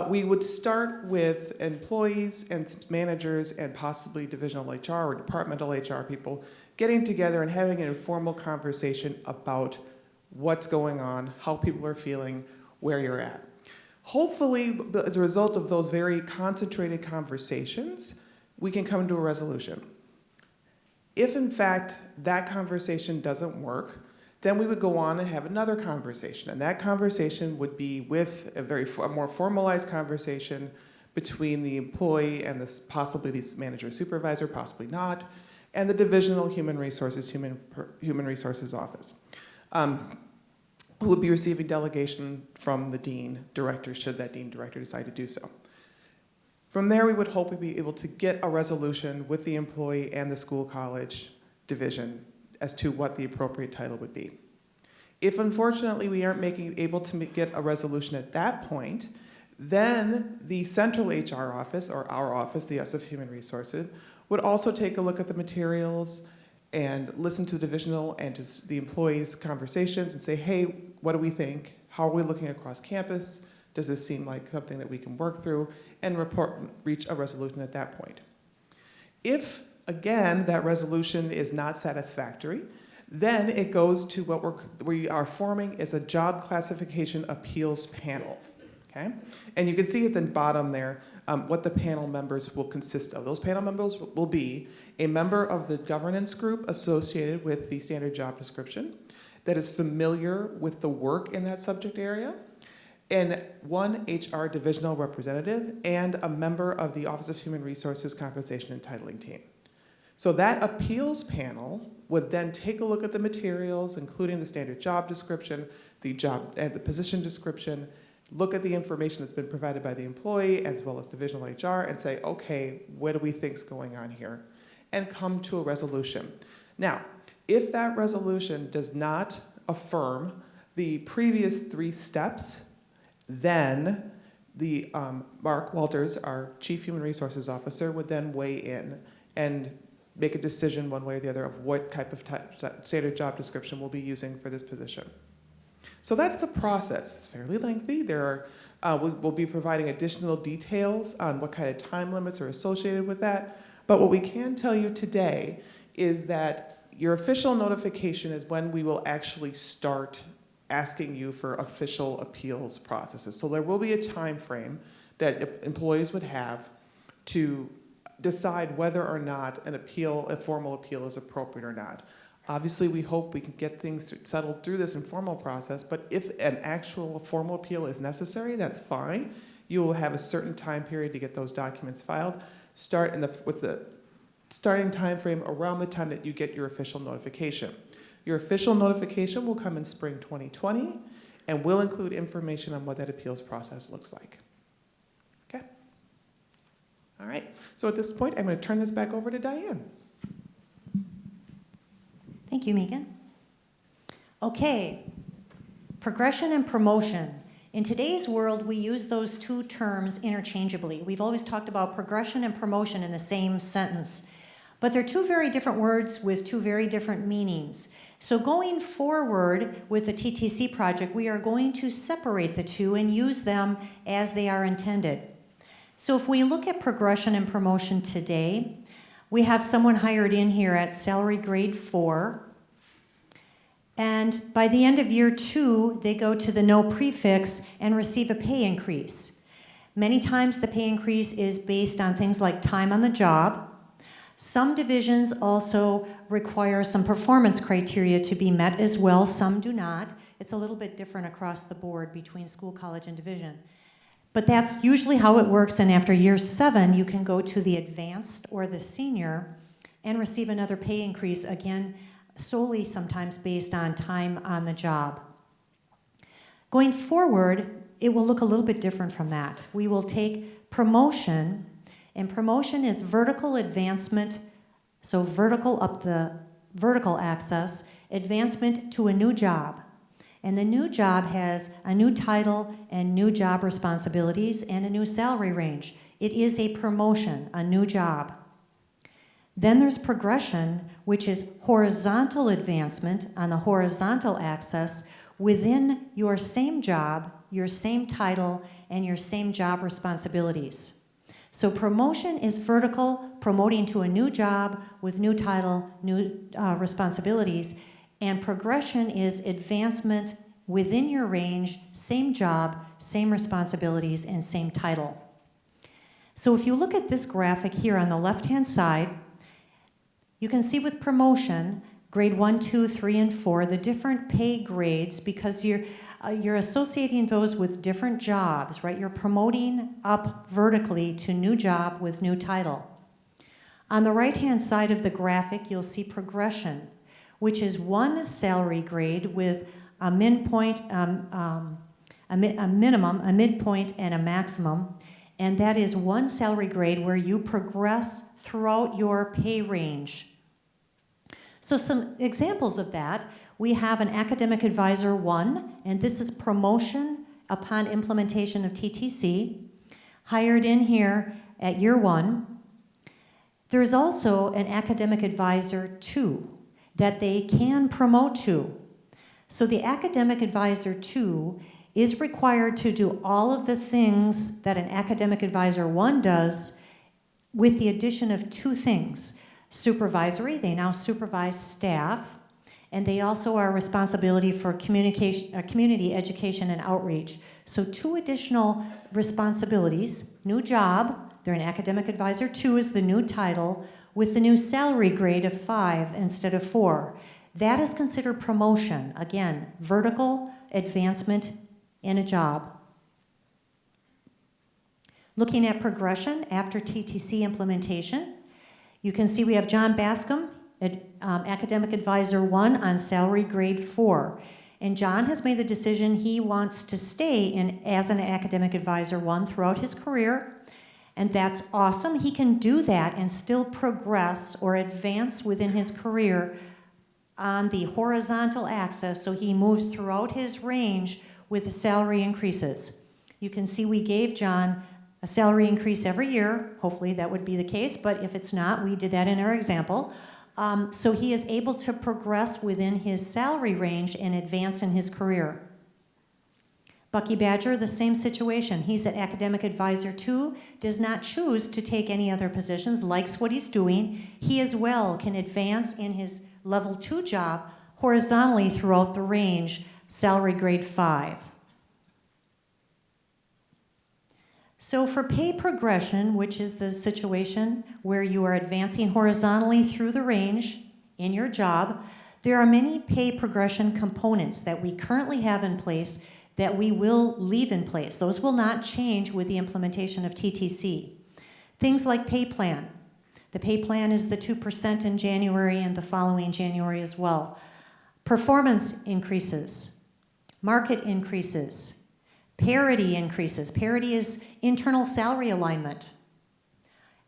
Speaker 4: we would start with employees and managers and possibly divisional HR or departmental HR people getting together and having an informal conversation about what's going on, how people are feeling, where you're at. Hopefully, as a result of those very concentrated conversations, we can come to a resolution. If in fact that conversation doesn't work, then we would go on and have another conversation. And that conversation would be with a more formalized conversation between the employee and possibly the manager or supervisor, possibly not, and the divisional human resources office, who would be receiving delegation from the dean director, should that dean director decide to do so. From there, we would hope we'd be able to get a resolution with the employee and the school college division as to what the appropriate title would be. If unfortunately we aren't able to get a resolution at that point, then the central HR office, or our office, the Office of Human Resources, would also take a look at the materials and listen to the divisional and to the employees' conversations and say, hey, what do we think? How are we looking across campus? Does this seem like something that we can work through? And reach a resolution at that point. If, again, that resolution is not satisfactory, then it goes to what we are forming is a job classification appeals panel. Okay? And you can see at the bottom there what the panel members will consist of. Those panel members will be a member of the governance group associated with the standard job description that is familiar with the work in that subject area, and one HR divisional representative, and a member of the Office of Human Resources Compensation and Titling team. So that appeals panel would then take a look at the materials, including the standard job description, the position description, look at the information that's been provided by the employee as well as divisional HR, and say, okay, what do we think is going on here? And come to a resolution. Now, if that resolution does not affirm the previous 3 steps, then the Mark Walters, our Chief Human Resources Officer, would then weigh in and make a decision one way or the other of what type of standard job description we'll be using for this position. So that's the process. It's fairly lengthy. We'll be providing additional details on what kind of time limits are associated with that. But what we can tell you today is that your official notification is when we will actually start asking you for official appeals processes. So there will be a time frame that employees would have to decide whether or not a formal appeal is appropriate or not. Obviously, we hope we can get things settled through this informal process, but if an actual formal appeal is necessary, that's fine. You will have a certain time period to get those documents filed. Start with the starting time frame around the time that you get your official notification. Your official notification will come in spring 2020 and will include information on what that appeals process looks like. Okay? All right, so at this point, I'm going to turn this back over to Diane.
Speaker 2: Thank you, Megan. Okay, progression and promotion. In today's world, we use those 2 terms interchangeably. We've always talked about progression and promotion in the same sentence, but they're 2 very different words with 2 very different meanings. So going forward with the TTC project, we are going to separate the 2 and use them as they are intended. So if we look at progression and promotion today, we have someone hired in here at salary grade 4, And by the end of year 2, they go to the no prefix and receive a pay increase. Many times the pay increase is based on things like time on the job. Some divisions also require some performance criteria to be met as well. Some do not. It's a little bit different across the board between school, college, and division. But that's usually how it works, and after year 7, you can go to the advanced or the senior and receive another pay increase, again, solely sometimes based on time on the job. Going forward, it will look a little bit different from that. We will take promotion, and promotion is vertical advancement, so vertical up the vertical axis, advancement to a new job. And the new job has a new title and new job responsibilities and a new salary range. It is a promotion, a new job. Then there's progression, which is horizontal advancement on the horizontal axis within your same job, your same title, and your same job responsibilities. So promotion is vertical, promoting to a new job with new title, new responsibilities, and progression is advancement within your range, same job, same responsibilities, and same title. So if you look at this graphic here on the left-hand side, you can see with promotion, grade 1, 2, 3, and 4, the different pay grades, because you're associating those with different jobs, right? You're promoting up vertically to new job with new title. On the right-hand side of the graphic, you'll see progression, which is one salary grade with a midpoint, a minimum, a midpoint, and a maximum. And that is one salary grade where you progress throughout your pay range. So some examples of that, we have an Academic Advisor 1, and this is promotion upon implementation of TTC, hired in here at year 1. There's also an Academic Advisor 2 that they can promote to. So the Academic Advisor 2 is required to do all of the things that an Academic Advisor 1 does, with the addition of 2 things. Supervisory, they now supervise staff, and they also are responsibility for community education and outreach. So 2 additional responsibilities, new job, they're an Academic Advisor 2 is the new title, with the new salary grade of 5 instead of 4. That is considered promotion. Again, vertical advancement in a job. Looking at progression after TTC implementation, you can see we have John Bascom, Academic Advisor 1 on salary grade 4. And John has made the decision he wants to stay as an Academic Advisor 1 throughout his career. And that's awesome. He can do that and still progress or advance within his career on the horizontal axis, so he moves throughout his range with the salary increases. You can see we gave John a salary increase every year. Hopefully that would be the case, but if it's not, we did that in our example. So he is able to progress within his salary range and advance in his career. Bucky Badger, the same situation. He's an Academic Advisor 2, does not choose to take any other positions, likes what he's doing. He as well can advance in his level 2 job horizontally throughout the range, salary grade 5. So for pay progression, which is the situation where you are advancing horizontally through the range in your job, there are many pay progression components that we currently have in place that we will leave in place. Those will not change with the implementation of TTC. Things like pay plan. The pay plan is the 2% in January and the following January as well. Performance increases, market increases, parity increases. Parity is internal salary alignment,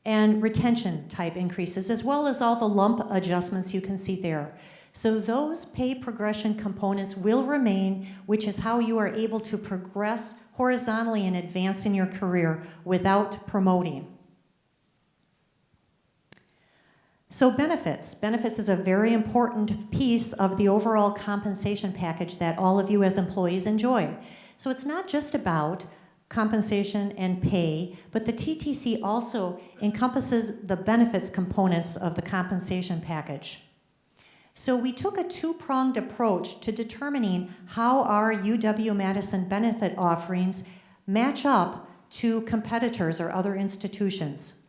Speaker 2: and retention type increases, as well as all the lump adjustments you can see there. So those pay progression components will remain, which is how you are able to progress horizontally and advance in your career without promoting. So benefits. Benefits is a very important piece of the overall compensation package that all of you as employees enjoy. So it's not just about compensation and pay, but the TTC also encompasses the benefits components of the compensation package. So we took a two-pronged approach to determining how our UW-Madison benefit offerings match up to competitors or other institutions.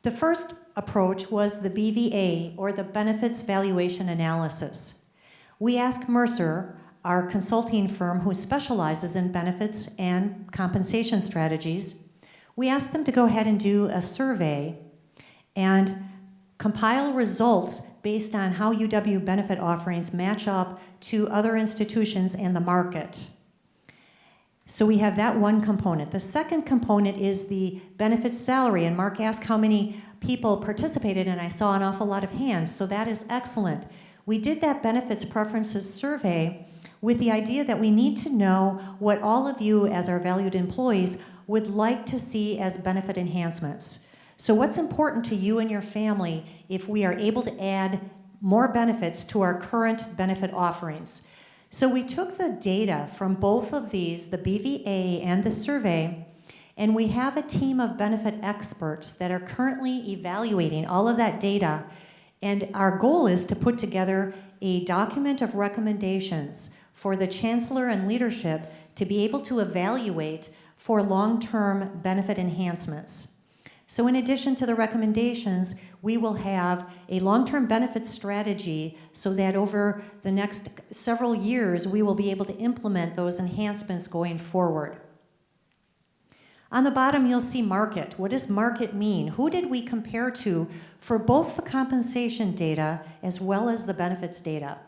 Speaker 2: The first approach was the BVA, or the Benefits Valuation Analysis. We asked Mercer, our consulting firm who specializes in benefits and compensation strategies, we asked them to go ahead and do a survey and compile results based on how UW benefit offerings match up to other institutions and the market. So we have that one component. The second component is the benefits salary, and Mark asked how many people participated, and I saw an awful lot of hands, so that is excellent. We did that benefits preferences survey with the idea that we need to know what all of you as our valued employees would like to see as benefit enhancements. So what's important to you and your family if we are able to add more benefits to our current benefit offerings? So we took the data from both of these, the BVA and the survey, and we have a team of benefit experts that are currently evaluating all of that data, and our goal is to put together a document of recommendations for the chancellor and leadership to be able to evaluate for long-term benefit enhancements. So in addition to the recommendations, we will have a long-term benefit strategy so that over the next several years, we will be able to implement those enhancements going forward. On the bottom, you'll see market. What does market mean? Who did we compare to for both the compensation data as well as the benefits data?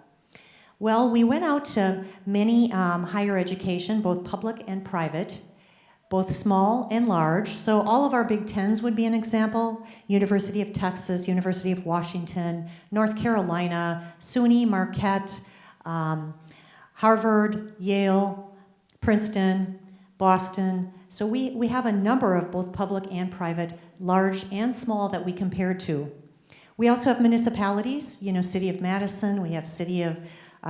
Speaker 2: Well, we went out to many higher education, both public and private, both small and large. So all of our Big Tens would be an example. University of Texas, University of Washington, North Carolina, SUNY, Marquette, Harvard, Yale, Princeton, Boston. So we have a number of both public and private, large and small, that we compared to. We also have municipalities, City of Madison, we have City of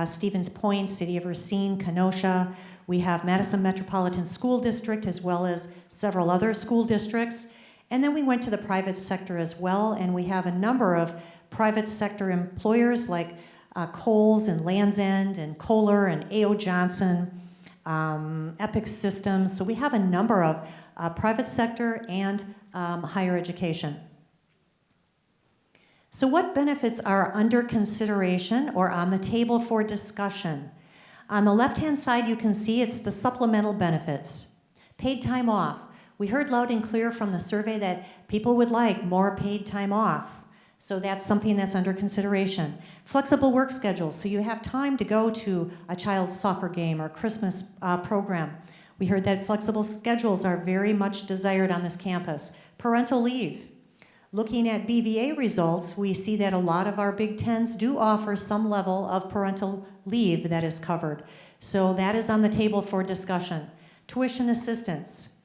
Speaker 2: Stevens Point, City of Racine, Kenosha. We have Madison Metropolitan School District as well as several other school districts. And then we went to the private sector as well, and we have a number of private sector employers like Kohl's and Land's End and Kohler and A.O. Johnson, Epic Systems. So we have a number of private sector and higher education. So what benefits are under consideration or on the table for discussion? On the left-hand side, you can see it's the supplemental benefits. Paid time off. We heard loud and clear from the survey that people would like more paid time off. So that's something that's under consideration. Flexible work schedules, so you have time to go to a child's soccer game or Christmas program. We heard that flexible schedules are very much desired on this campus. Parental leave. Looking at BVA results, we see that a lot of our Big Tens do offer some level of parental leave that is covered. So that is on the table for discussion. Tuition assistance.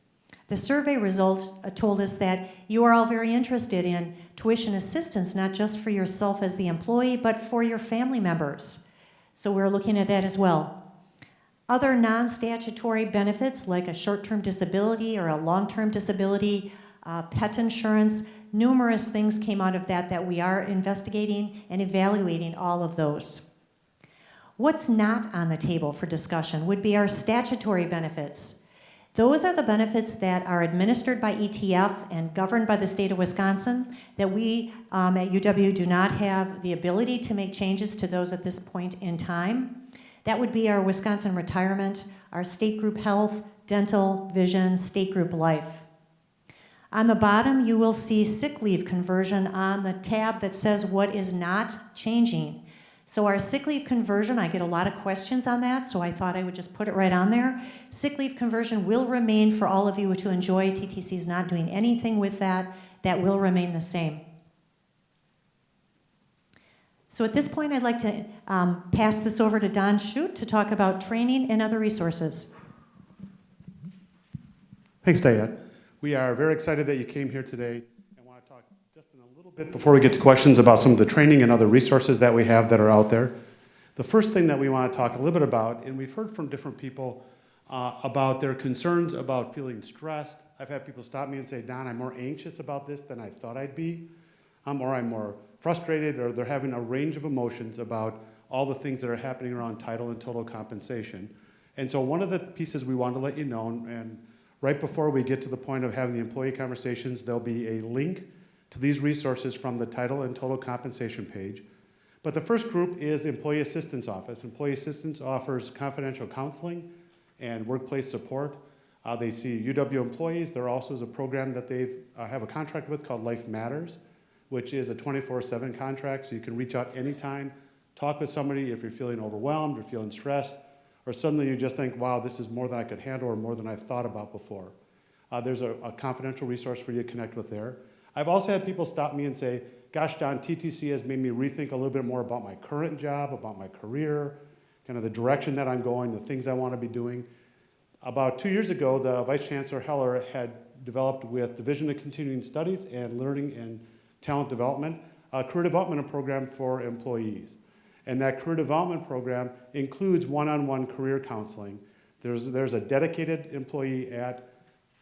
Speaker 2: The survey results told us that you are all very interested in tuition assistance, not just for yourself as the employee, but for your family members. So we're looking at that as well. Other non-statutory benefits like a short-term disability or a long-term disability, pet insurance, numerous things came out of that we are investigating and evaluating all of those. What's not on the table for discussion would be our statutory benefits. Those are the benefits that are administered by ETF and governed by the state of Wisconsin that we at UW do not have the ability to make changes to those at this point in time. That would be our Wisconsin retirement, our state group health, dental, vision, state group life. On the bottom, you will see sick leave conversion on the tab that says what is not changing. So our sick leave conversion, I get a lot of questions on that, so I thought I would just put it right on there. Sick leave conversion will remain for all of you to enjoy. TTC is not doing anything with that. That will remain the same. So at this point, I'd like to pass this over to Don Shute to talk about training and other resources.
Speaker 5: Thanks, Diane. We are very excited that you came here today and want to talk just in a little bit before we get to questions about some of the training and other resources that we have that are out there. The first thing that we want to talk a little bit about, and we've heard from different people about their concerns about feeling stressed. I've had people stop me and say, Don, I'm more anxious about this than I thought I'd be, or I'm more frustrated or they're having a range of emotions about all the things that are happening around title and total compensation. And so one of the pieces we want to let you know, and right before we get to the point of having the employee conversations, there'll be a link to these resources from the title and total compensation page. But the first group is the Employee Assistance Office. Employee Assistance offers confidential counseling and workplace support. They see UW employees. There also is a program that they have a contract with called Life Matters, which is a 24/7 contract, so you can reach out anytime, talk with somebody if you're feeling overwhelmed or feeling stressed, or suddenly you just think, wow, this is more than I could handle or more than I thought about before. There's a confidential resource for you to connect with there. I've also had people stop me and say, gosh, Don, TTC has made me rethink a little bit more about my current job, about my career, kind of the direction that I'm going, the things I want to be doing. About 2 years ago, the Vice Chancellor Heller had developed with Division of Continuing Studies and Learning and Talent Development a career development program for employees. And that career development program includes one-on-one career counseling. There's a dedicated employee at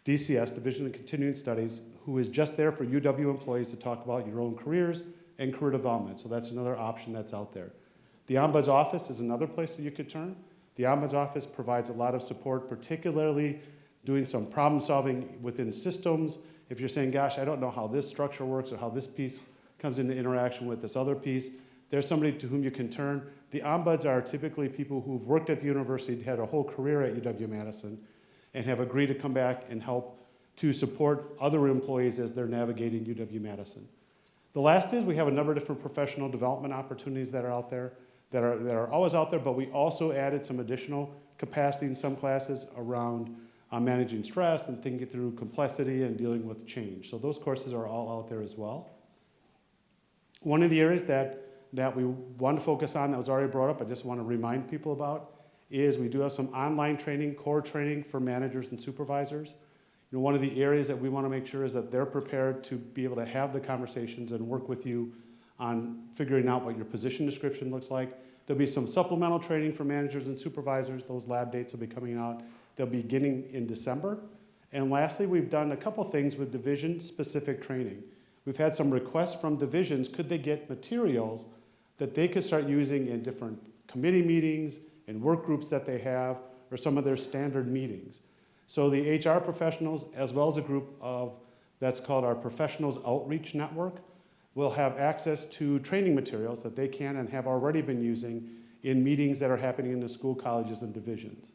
Speaker 5: DCS, Division of Continuing Studies, who is just there for UW employees to talk about your own careers and career development. So that's another option that's out there. The Ombuds Office is another place that you could turn. The Ombuds Office provides a lot of support, particularly doing some problem solving within systems. If you're saying, gosh, I don't know how this structure works or how this piece comes into interaction with this other piece, there's somebody to whom you can turn. The Ombuds are typically people who've worked at the university, had a whole career at UW-Madison, and have agreed to come back and help to support other employees as they're navigating UW-Madison. The last is we have a number of different professional development opportunities that are out there, that are always out there, but we also added some additional capacity in some classes around managing stress and thinking through complexity and dealing with change. So those courses are all out there as well. One of the areas that we want to focus on that was already brought up, I just want to remind people about, is we do have some online training, core training for managers and supervisors. You know, one of the areas that we want to make sure is that they're prepared to be able to have the conversations and work with you on figuring out what your position description looks like. There'll be some supplemental training for managers and supervisors. Those lab dates will be coming out. They'll be beginning in December. And lastly, we've done a couple things with division-specific training. We've had some requests from divisions, could they get materials that they could start using in different committee meetings and work groups that they have, or some of their standard meetings. So the HR professionals, as well as a group of, that's called our Professionals Outreach Network, will have access to training materials that they can and have already been using in meetings that are happening in the school, colleges, and divisions.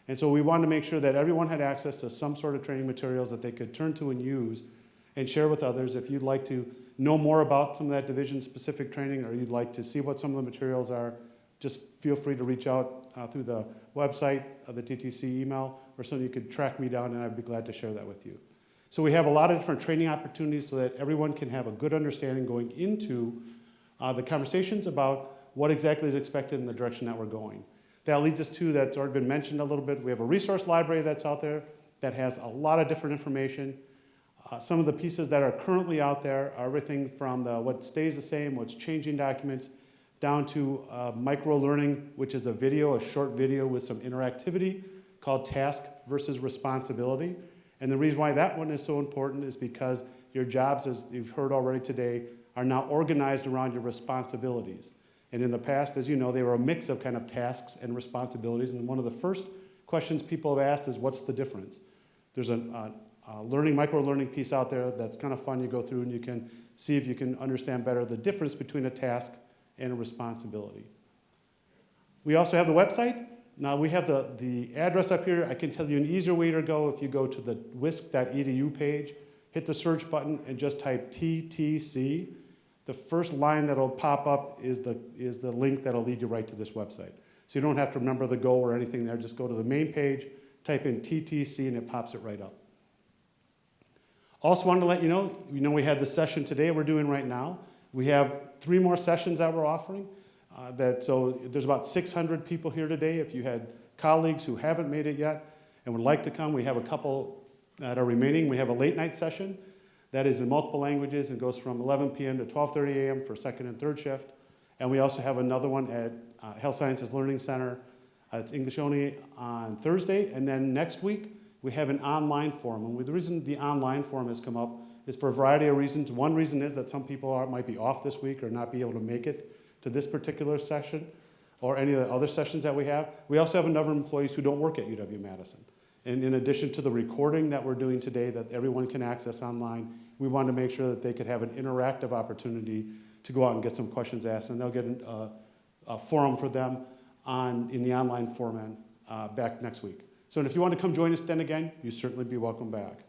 Speaker 5: And so we wanted to make sure that everyone had access to some sort of training materials that they could turn to and use and share with others. If you'd like to know more about some of that division-specific training, or you'd like to see what some of the materials are, just feel free to reach out through the website, the TTC email, or something you could track me down, and I'd be glad to share that with you. So we have a lot of different training opportunities so that everyone can have a good understanding going into the conversations about what exactly is expected in the direction that we're going. That leads us to, that's already been mentioned a little bit, we have a resource library that's out there that has a lot of different information. Some of the pieces that are currently out there are everything from what stays the same, what's changing documents, down to micro-learning, which is a short video with some interactivity called Task versus Responsibility. And the reason why that one is so important is because your jobs, as you've heard already today, are now organized around your responsibilities. And in the past, as you know, they were a mix of kind of tasks and responsibilities. And one of the first questions people have asked is, what's the difference? There's a micro-learning piece out there that's kind of fun. You go through and you can see if you can understand better the difference between a task and a responsibility. We also have the website. Now we have the address up here. I can tell you an easier way to go if you go to the wisc.edu page, hit the search button and just type TTC. The first line that'll pop up is the link that'll lead you right to this website. So you don't have to remember the go or anything there. Just go to the main page, type in TTC, and it pops it right up. Also wanted to let you know we had the session today we're doing right now. We have 3 more sessions that we're offering. So there's about 600 people here today. If you had colleagues who haven't made it yet and would like to come, we have a couple that are remaining. We have a late night session that is in multiple languages and goes from 11 p.m. to 12:30 a.m. for second and third shift. And we also have another one at Health Sciences Learning Center. It's English only on Thursday. And then next week, we have an online forum. And the reason the online forum has come up is for a variety of reasons. One reason is that some people might be off this week or not be able to make it to this particular session or any of the other sessions that we have. We also have a number of employees who don't work at UW-Madison. And in addition to the recording that we're doing today that everyone can access online, we wanted to make sure that they could have an interactive opportunity to go out and get some questions asked, and they'll get a forum for them in the online format back next week. So if you want to come join us then again, you certainly be welcome back.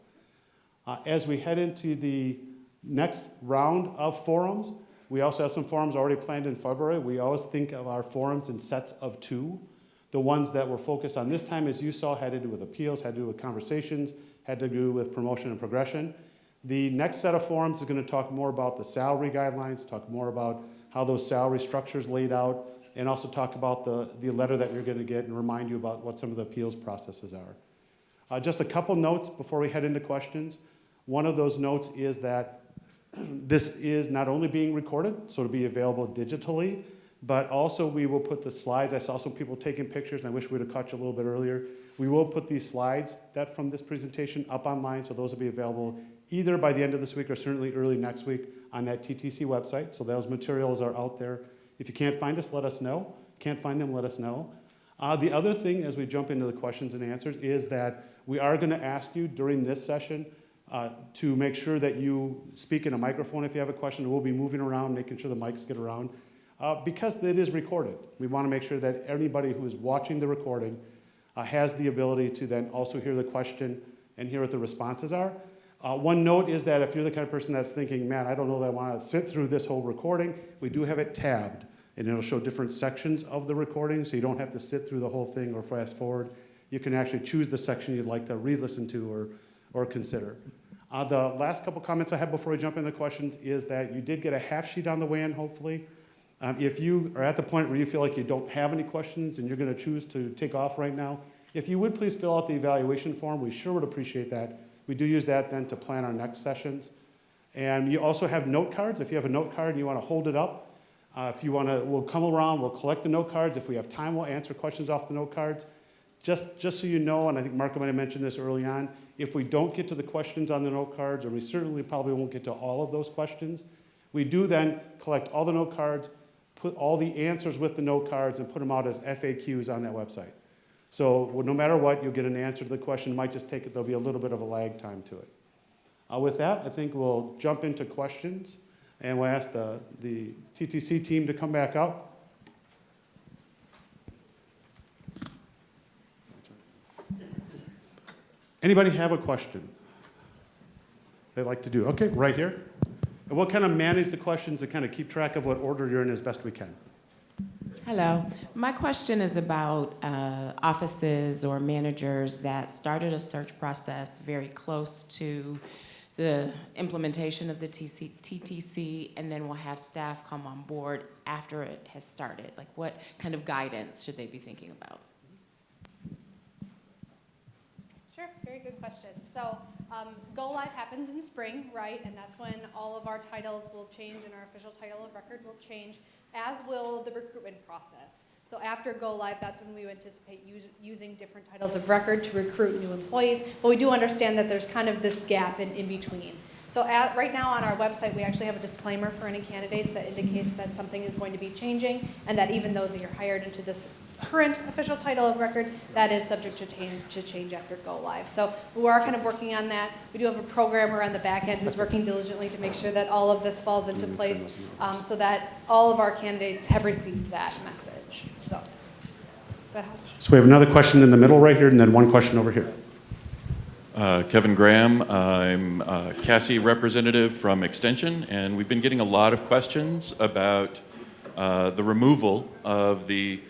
Speaker 5: As we head into the next round of forums, we also have some forums already planned in February. We always think of our forums in sets of 2. The ones that were focused on this time, as you saw, had to do with appeals, had to do with conversations, had to do with promotion and progression. The next set of forums is going to talk more about the salary guidelines, talk more about how those salary structures laid out, and also talk about the letter that you're going to get and remind you about what some of the appeals processes are. Just a couple notes before we head into questions. One of those notes is that this is not only being recorded, so it'll be available digitally, but also we will put the slides. I saw some people taking pictures, and I wish we would have caught you a little bit earlier. We will put these slides from this presentation up online, so those will be available either by the end of this week or certainly early next week on that TTC website. So those materials are out there. If you can't find us, let us know. Can't find them, let us know. The other thing as we jump into the questions and answers is that we are going to ask you during this session to make sure that you speak in a microphone if you have a question. We'll be moving around, making sure the mics get around. Because it is recorded, we want to make sure that anybody who is watching the recording has the ability to then also hear the question and hear what the responses are. One note is that if you're the kind of person that's thinking, man, I don't know that I want to sit through this whole recording, we do have it tabbed, and it'll show different sections of the recording, so you don't have to sit through the whole thing or fast forward. You can actually choose the section you'd like to re-listen to or consider. The last couple comments I have before we jump into questions is that you did get a half sheet on the way in, hopefully. If you are at the point where you feel like you don't have any questions and you're going to choose to take off right now, if you would please fill out the evaluation form, we sure would appreciate that. We do use that then to plan our next sessions. And you also have note cards. If you have a note card and you want to hold it up, if you want to, we'll come around, we'll collect the note cards. If we have time, we'll answer questions off the note cards. Just so you know, and I think Marco might have mentioned this early on, if we don't get to the questions on the note cards, or we certainly probably won't get to all of those questions, we do then collect all the note cards, put all the answers with the note cards, and put them out as FAQs on that website. So no matter what, you'll get an answer to the question. It might just take it, there'll be a little bit of a lag time to it. With that, I think we'll jump into questions, and we'll ask the TTC team to come back up. Anybody have a question they'd like to do? Okay, right here. And we'll kind of manage the questions and kind of keep track of what order you're in as best we can.
Speaker 6: Hello. My question is about offices or managers that started a search process very close to the implementation of the TTC, and then will have staff come on board after it has started. Like, what kind of guidance should they be thinking about?
Speaker 3: Sure, very good question. So Go Live happens in spring, right? And that's when all of our titles will change and our official title of record will change, as will the recruitment process. So after Go Live, that's when we anticipate using different titles of record to recruit new employees. But we do understand that there's kind of this gap in between. So right now on our website, we actually have a disclaimer for any candidates that indicates that something is going to be changing, and that even though you're hired into this current official title of record, that is subject to change after Go Live. So we are kind of working on that. We do have a programmer on the back end who's working diligently to make sure that all of this falls into place so that all of our candidates have received that message. So does that help?
Speaker 5: So we have another question in the middle right here, and then one question over here.
Speaker 7: Kevin Graham. I'm a Cassie representative from Extension, and we've been getting a lot of questions about the removal of the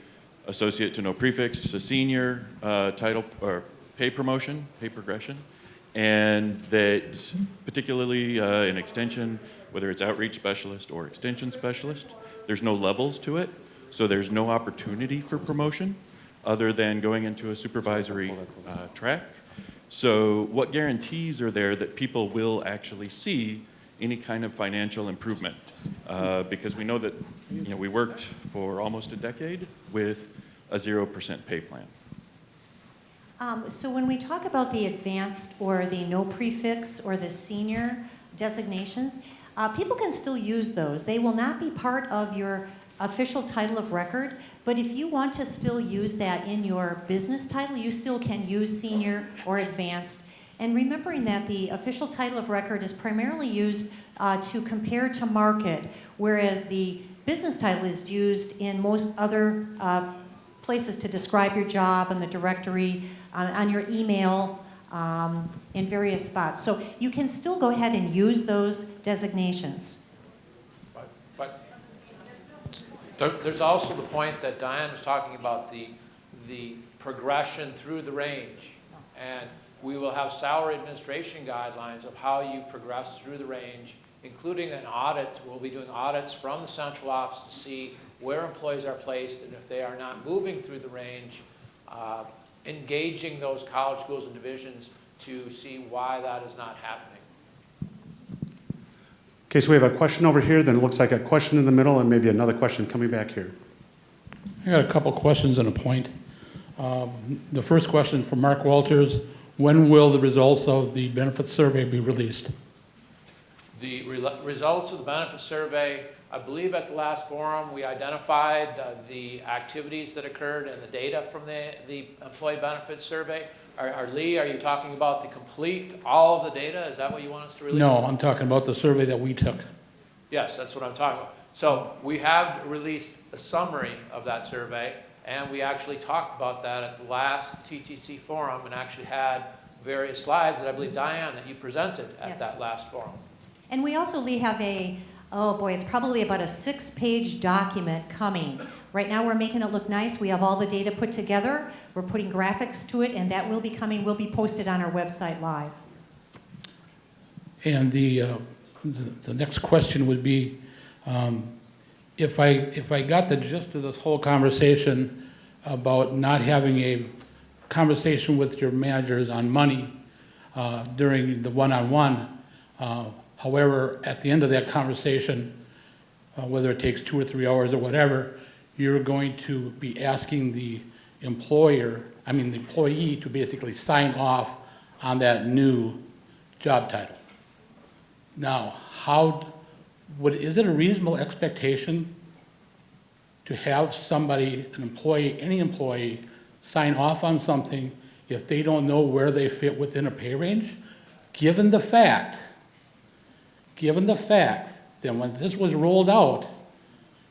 Speaker 7: associate to no prefix to senior title or pay promotion, pay progression, and that particularly in Extension, whether it's outreach specialist or extension specialist, there's no levels to it, so there's no opportunity for promotion other than going into a supervisory track. So what guarantees are there that people will actually see any kind of financial improvement? Because we know that we worked for almost a decade with a 0% pay plan.
Speaker 2: So when we talk about the advanced or the no prefix or the senior, designations, people can still use those. They will not be part of your official title of record, but if you want to still use that in your business title, you still can use senior or advanced. And remembering that the official title of record is primarily used to compare to market, whereas the business title is used in most other places to describe your job and the directory, on your email, in various spots. So you can still go ahead and use those designations.
Speaker 1: But there's also the point that Diane was talking about, the progression through the range. And we will have salary administration guidelines of how you progress through the range, including an audit. We'll be doing audits from the central office to see where employees are placed, and if they are not moving through the range, engaging those college schools and divisions to see why that is not happening.
Speaker 5: Okay, so we have a question over here, then it looks like a question in the middle, and maybe another question coming back here.
Speaker 8: I got a couple questions and a point. The first question from Mark Walters: when will the results of the benefit survey be released?
Speaker 1: The results of the benefit survey, I believe at the last forum, we identified the activities that occurred and the data from the employee benefit survey. Lee, are you talking about the complete, all of the data? Is that what you want us to release?
Speaker 8: No, I'm talking about the survey that we took.
Speaker 1: Yes, that's what I'm talking about. So we have released a summary of that survey, and we actually talked about that at the last TTC forum and actually had various slides that I believe, Diane, that you presented at
Speaker 2: Yes.
Speaker 1: that last forum.
Speaker 2: And we also, Lee, have it's probably about a 6-page document coming. Right now we're making it look nice. We have all the data put together. We're putting graphics to it, and that will be coming, will be posted on our website live.
Speaker 8: And the next question would be, if I got the gist of this whole conversation about not having a conversation with your managers on money during the one-on-one, however, at the end of that conversation, whether it takes 2 or 3 hours or whatever, you're going to be asking the employee to basically sign off on that new job title. Now, is it a reasonable expectation to have somebody, any employee, sign off on something if they don't know where they fit within a pay range? Given the fact that when this was rolled out,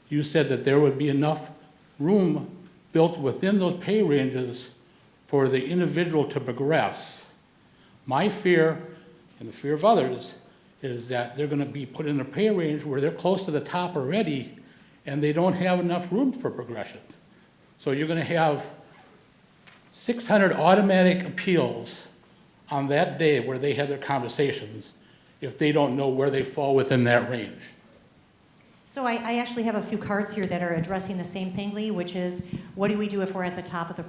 Speaker 8: you said that there would be enough room built within those pay ranges for the individual to progress. My fear, and the fear of others, is that they're going to be put in a pay range where they're close to the top already and they don't have enough room for progression. So you're going to have 600 automatic appeals on that day where they have their conversations if they don't know where they fall within that range.
Speaker 2: So I actually have a few cards here that are addressing the same thing, Lee, which is, what do we do if we're at the top of the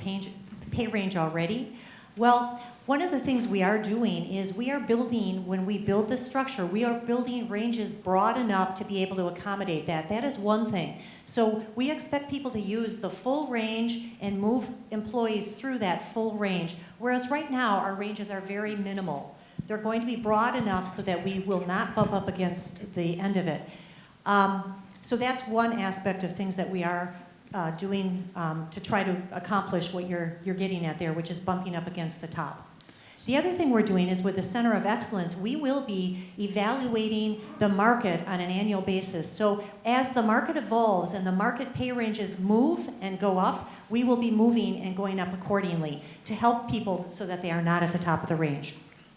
Speaker 2: pay range already? Well, one of the things we are doing is we are building, when we build this structure, we are building ranges broad enough to be able to accommodate that. That is one thing. So we expect people to use the full range and move employees through that full range, whereas right now our ranges are very minimal. They're going to be broad enough so that we will not bump up against the end of it. So that's one aspect of things that we are doing to try to accomplish what you're getting at there, which is bumping up against the top. The other thing we're doing is with the Center of Excellence, we will be evaluating the market on an annual basis. So as the market evolves and the market pay ranges move and go up, we will be moving and going up accordingly to help people so that they are not at the top of the range.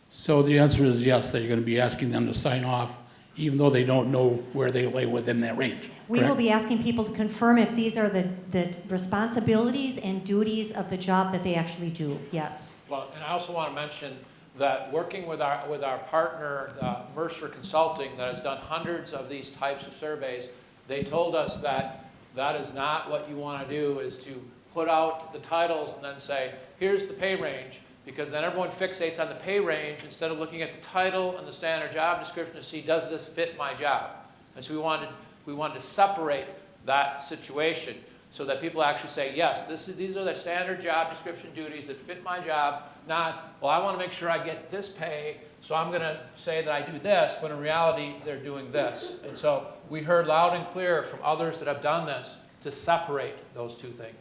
Speaker 8: So the answer is yes, that you're going to be asking them to sign off even though they don't know where they lay within that range.
Speaker 2: We will be asking people to confirm if these are the responsibilities and duties of the job that they actually do, yes.
Speaker 1: Well, and I also want to mention that working with our partner, Mercer Consulting, that has done hundreds of these types of surveys, they told us that that is not what you want to do, is to put out the titles and then say, here's the pay range, because then everyone fixates on the pay range instead of looking at the title and the standard job description to see, does this fit my job? And so we wanted to separate that situation. so that people actually say, yes, these are the standard job description duties that fit my job, not, well, I want to make sure I get this pay, so I'm going to say that I do this, when in reality, they're doing this. And so we heard loud and clear from others that have done this to separate those two things.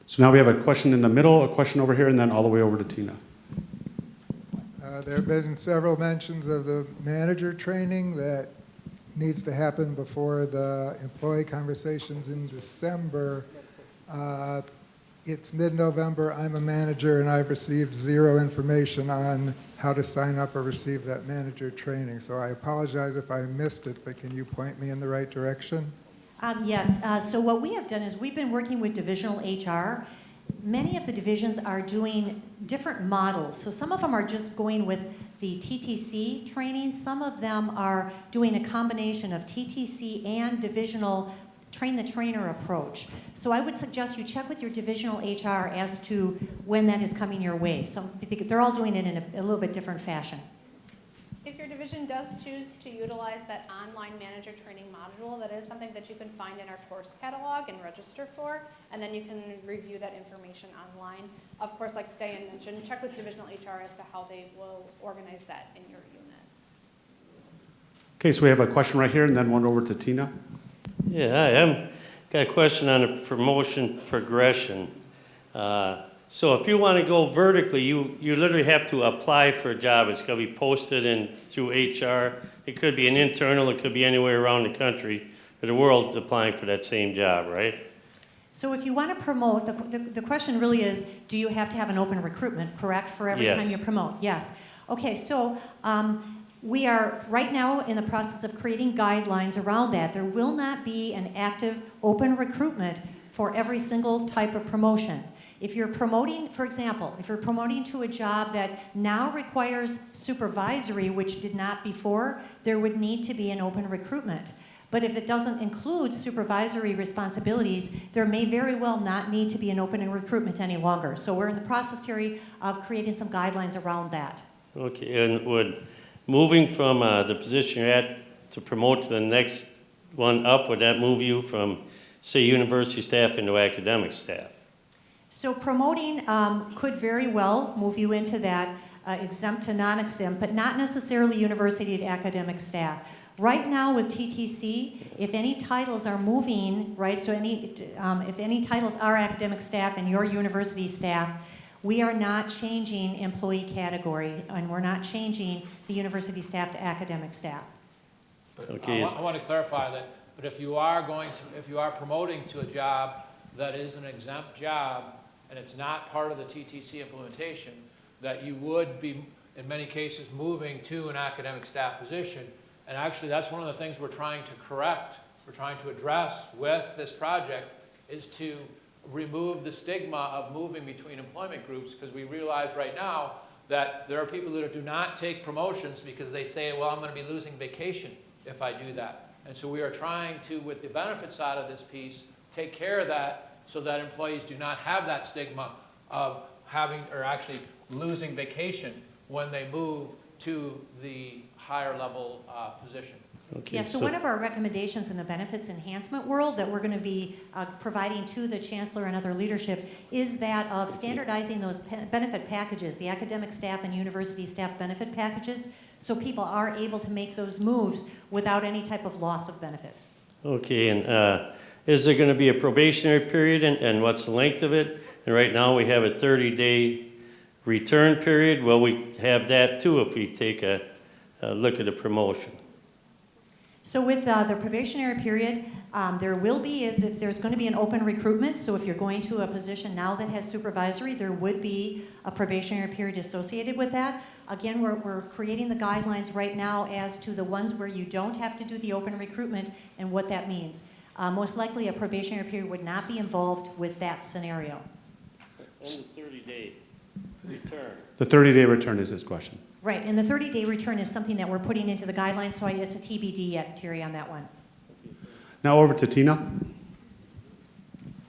Speaker 5: So now we have a question in the middle, a question over here, and then all the way over to Tina.
Speaker 9: There have been several mentions of the manager training that needs to happen before the employee conversations in December. It's mid-November, I'm a manager, and I've received zero information on how to sign up or receive that manager training. So I apologize if I missed it, but can you point me in the right direction?
Speaker 2: Yes, so what we have done is we've been working with divisional HR. Many of the divisions are doing different models. So some of them are just going with the TTC training. Some of them are doing a combination of TTC and divisional train-the-trainer approach. So I would suggest you check with your divisional HR as to when that is coming your way. So they're all doing it in a little bit different fashion.
Speaker 3: If your division does choose to utilize that online manager training module, that is something that you can find in our course catalog and register for, and then you can review that information online. Of course, like Diane mentioned, check with divisional HR as to how they will organize that in your unit.
Speaker 5: Okay, so we have a question right here, and then one over to Tina.
Speaker 10: Yeah, I've got a question on the promotion progression. So if you want to go vertically, you literally have to apply for a job. It's going to be posted in through HR. It could be an internal, it could be anywhere around the country or the world applying for that same job, right?
Speaker 2: So if you want to promote, the question really is, do you have to have an open recruitment, correct, for every
Speaker 10: Yes.
Speaker 2: time you promote? Yes. Okay, so we are right now in the process of creating guidelines around that. There will not be an active open recruitment for every single type of promotion. If you're promoting, for example, if you're promoting to a job that now requires supervisory, which did not before, there would need to be an open recruitment. But if it doesn't include supervisory responsibilities, there may very well not need to be an open recruitment any longer. So we're in the process, Terry, of creating some guidelines around that.
Speaker 10: Okay, and would moving from the position you're at to promote to the next one up, would that move you from, say, university staff into academic staff?
Speaker 2: So promoting could very well move you into that exempt to non-exempt, but not necessarily university to academic staff. Right now with TTC, if any titles are moving, right, so if any titles are academic staff and your university staff, we are not changing employee category, and we're not changing the university staff to academic staff.
Speaker 10: Okay.
Speaker 1: I want to clarify that, but if you are promoting to a job that is an exempt job, and it's not part of the TTC implementation, that you would be, in many cases, moving to an academic staff position. And actually, that's one of the things we're trying to correct, we're trying to address with this project, is to remove the stigma of moving between employment groups, because we realize right now that there are people that do not take promotions because they say, well, I'm going to be losing vacation if I do that. And so we are trying to, with the benefit side of this piece, take care of that, so that employees do not have that stigma of having or actually losing vacation when they move to the higher level position.
Speaker 10: Okay,
Speaker 2: Yeah, so one of our recommendations in the benefits enhancement world that we're going to be providing to the chancellor and other leadership is that of standardizing those benefit packages, the academic staff and university staff benefit packages, so people are able to make those moves without any type of loss of benefits.
Speaker 10: Okay, and is there going to be a probationary period, and what's the length of it? And right now we have a 30-day return period. Will we have that too if we take a look at a promotion?
Speaker 2: So with the probationary period, there will be, if there's going to be an open recruitment, so if you're going to a position now that has supervisory, there would be a probationary period associated with that. Again, we're creating the guidelines right now as to the ones where you don't have to do the open recruitment and what that means. Most likely a probationary period would not be involved with that scenario.
Speaker 10: And the 30-day return.
Speaker 5: The 30-day return is his question.
Speaker 2: Right, and the 30-day return is something that we're putting into the guidelines, so it's a TBD yet, Terry, on that one.
Speaker 5: Now over to Tina.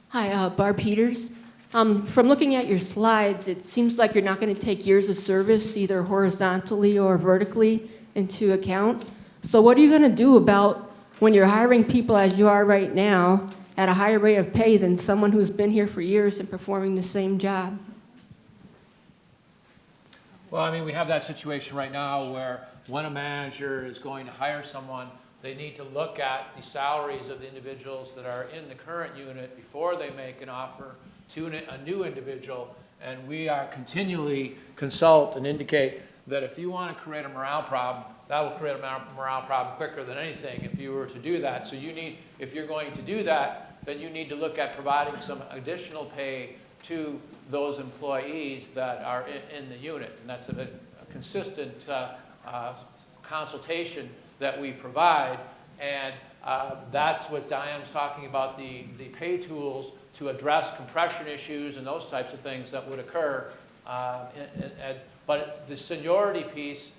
Speaker 11: Hi, Barb Peters. From looking at your slides, it seems like you're not going to take years of service, either horizontally or vertically, into account. So what are you going to do about when you're hiring people as you are right now, at a higher rate of pay than someone who's been here for years and performing the same job?
Speaker 1: Well, I mean, we have that situation right now where when a manager is going to hire someone, they need to look at the salaries of the individuals that are in the current unit before they make an offer to a new individual. And we are continually consult and indicate that if you want to create a morale problem, that will create a morale problem quicker than anything if you were to do that. So you need, if you're going to do that, then you need to look at providing some additional pay to those employees that are in the unit. And that's a consistent consultation that we provide. And that's what Diane was talking about, the pay tools to address compression issues and those types of things that would occur. But the seniority piece,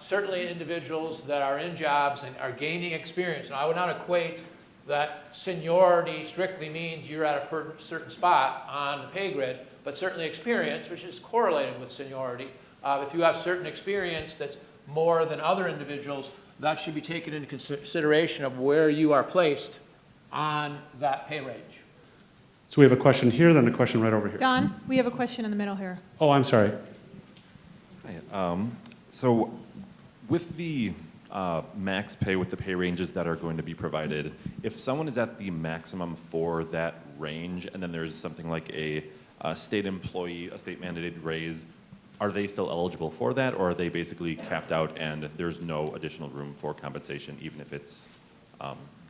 Speaker 1: certainly individuals that are in jobs and are gaining experience, and I would not equate that seniority strictly means you're at a certain spot on the pay grid, but certainly experience, which is correlated with seniority. If you have certain experience that's more than other individuals, that should be taken into consideration of where you are placed on that pay range.
Speaker 5: So we have a question here, then a question right over here.
Speaker 12: Don, we have a question in the middle here.
Speaker 5: Oh, I'm sorry.
Speaker 13: Hi. So with the max pay, with the pay ranges that are going to be provided, if someone is at the maximum for that range and then there's something like a state employee, a state mandated raise, are they still eligible for that, or are they basically capped out and there's no additional room for compensation even if it's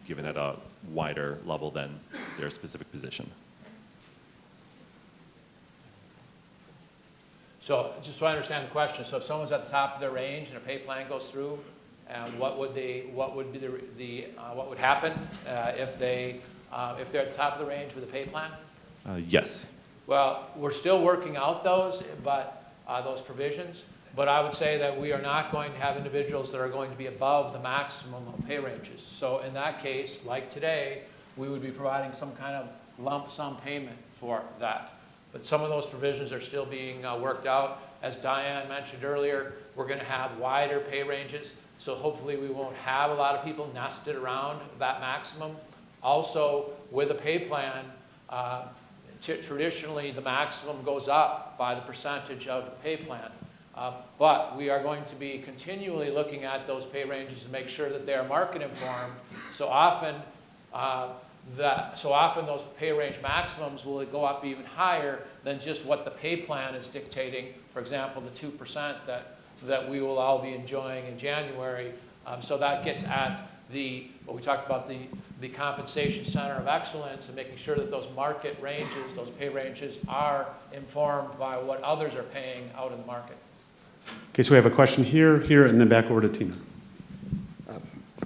Speaker 13: given at a wider level than their specific position?
Speaker 1: So just so I understand the question, so if someone's at the top of their range and a pay plan goes through, what would happen if they're at the top of the range with a pay plan?
Speaker 13: Yes.
Speaker 1: Well, we're still working out those, those provisions, but I would say that we are not going to have individuals that are going to be above the maximum of pay ranges. So in that case, like today, we would be providing some kind of lump sum payment for that. But some of those provisions are still being worked out. As Diane mentioned earlier, we're going to have wider pay ranges, so hopefully we won't have a lot of people nested around that maximum. Also, with a pay plan, traditionally the maximum goes up by the percentage of the pay plan. But we are going to be continually looking at those pay ranges to make sure that they are market informed. So often those pay range maximums will go up even higher than just what the pay plan is dictating. For example, the 2% that we will all be enjoying in January. So that gets at what we talked about, the compensation center of excellence, and making sure that those market ranges, those pay ranges, are informed by what others are paying out in the market.
Speaker 5: Okay, so we have a question here, and then back over to Tina.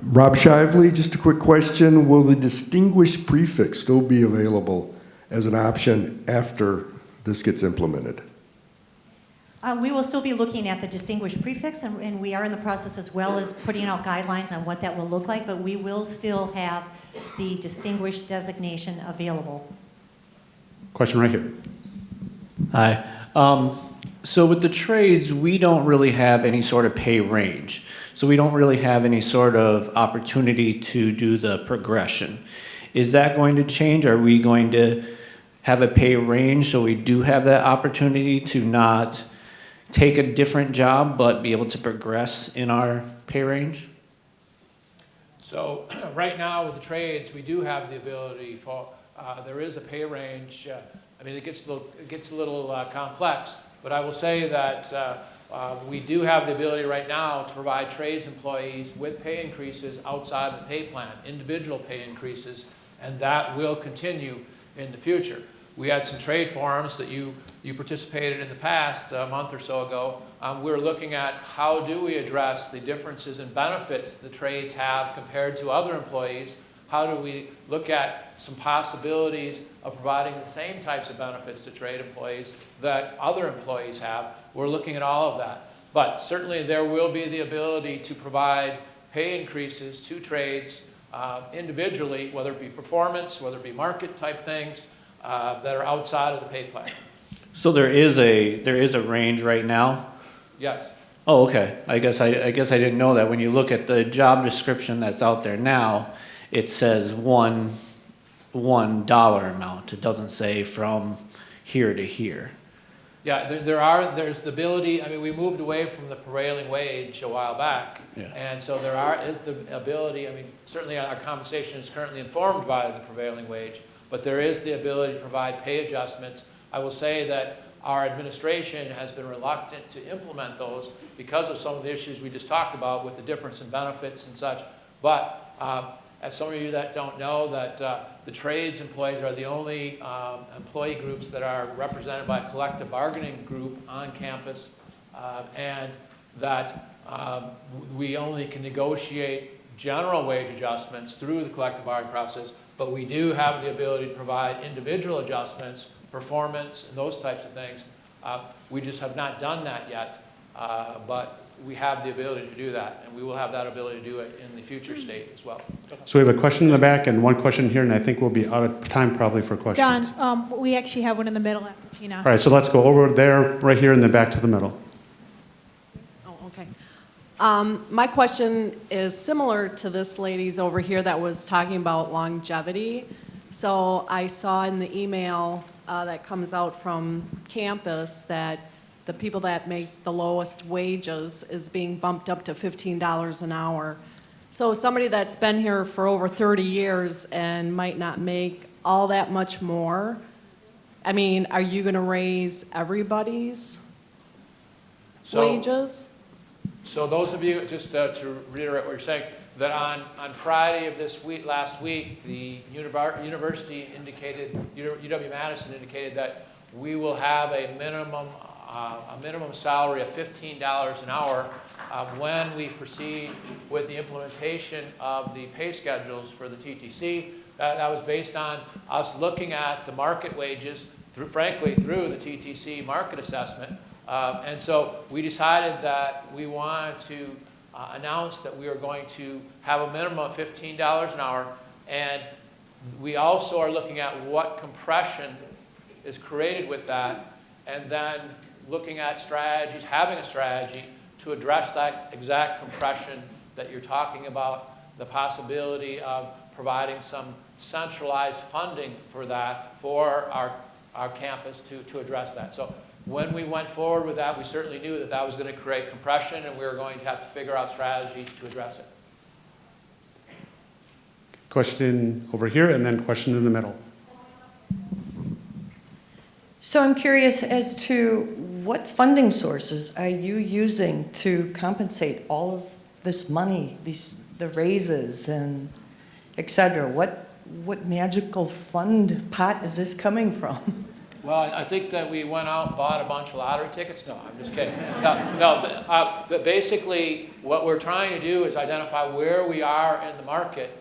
Speaker 14: Rob Shively, just a quick question. Will the distinguished prefix still be available as an option after this gets implemented?
Speaker 2: We will still be looking at the distinguished prefix, and we are in the process as well as putting out guidelines on what that will look like, but we will still have the distinguished designation available.
Speaker 5: Question right here.
Speaker 15: Hi. So with the trades, we don't really have any sort of pay range. So we don't really have any sort of opportunity to do the progression. Is that going to change? Are we going to have a pay range so we do have that opportunity to not take a different job but be able to progress in our pay range?
Speaker 1: So right now with the trades, we do have the ability for, there is a pay range. I mean, it gets a little complex, but I will say that we do have the ability right now to provide trades employees with pay increases outside of the pay plan, individual pay increases, and that will continue in the future. We had some trade forums that you participated in the past, a month or so ago. We were looking at how do we address the differences in benefits the trades have compared to other employees. How do we look at some possibilities of providing the same types of benefits to trade employees that other employees have? We're looking at all of that. But certainly there will be the ability to provide pay increases to trades individually, whether it be performance, whether it be market type things that are outside of the pay plan.
Speaker 15: So there is a range right now?
Speaker 1: Yes.
Speaker 15: Oh, okay. I guess I didn't know that. When you look at the job description that's out there now, it says one one dollar amount. It doesn't say from here to here.
Speaker 1: Yeah, there's the ability, I mean, we moved away from the prevailing wage a while back.
Speaker 15: Yeah.
Speaker 1: And so is the ability, I mean, certainly our compensation is currently informed by the prevailing wage, but there is the ability to provide pay adjustments. I will say that our administration has been reluctant to implement those because of some of the issues we just talked about with the difference in benefits and such. But as some of you that don't know, that the trades employees are the only employee groups that are represented by a collective bargaining group on campus, and that we only can negotiate general wage adjustments through the collective bargaining process, but we do have the ability to provide individual adjustments, performance, and those types of things. We just have not done that yet, but we have the ability to do that, and we will have that ability to do it in the future state as well.
Speaker 5: So we have a question in the back and one question here, and I think we'll be out of time probably for questions.
Speaker 12: John, we actually have one in the middle after Tina.
Speaker 5: All right, so let's go over there, right here, and then back to the middle.
Speaker 16: Oh, okay. My question is similar to this lady's over here that was talking about longevity. So I saw in the email that comes out from campus that the people that make the lowest wages is being bumped up to $15 an hour. So somebody that's been here for over 30 years and might not make all that much more, I mean, are you going to raise everybody's wages?
Speaker 1: So those of you, just to reiterate what you're saying, that on Friday of this week, last week, the university indicated, UW-Madison indicated that we will have a minimum salary of $15 an hour when we proceed with the implementation of the pay schedules for the TTC. That was based on us looking at the market wages, frankly, through the TTC market assessment. And so we decided that we wanted to announce that we are going to have a minimum of $15 an hour. And we also are looking at what compression is created with that, and then looking at strategies, having a strategy to address that exact compression that you're talking about, the possibility of providing some centralized funding for that, for our campus to address that. So when we went forward with that, we certainly knew that that was going to create compression, and we were going to have to figure out strategies to address it.
Speaker 5: Question over here, and then question in the middle.
Speaker 17: So I'm curious as to what funding sources are you using to compensate all of this money, the raises and et cetera? What magical fund pot is this coming from?
Speaker 1: Well, I think that we went out and bought a bunch of lottery tickets. No, I'm just kidding. But basically, what we're trying to do is identify where we are in the market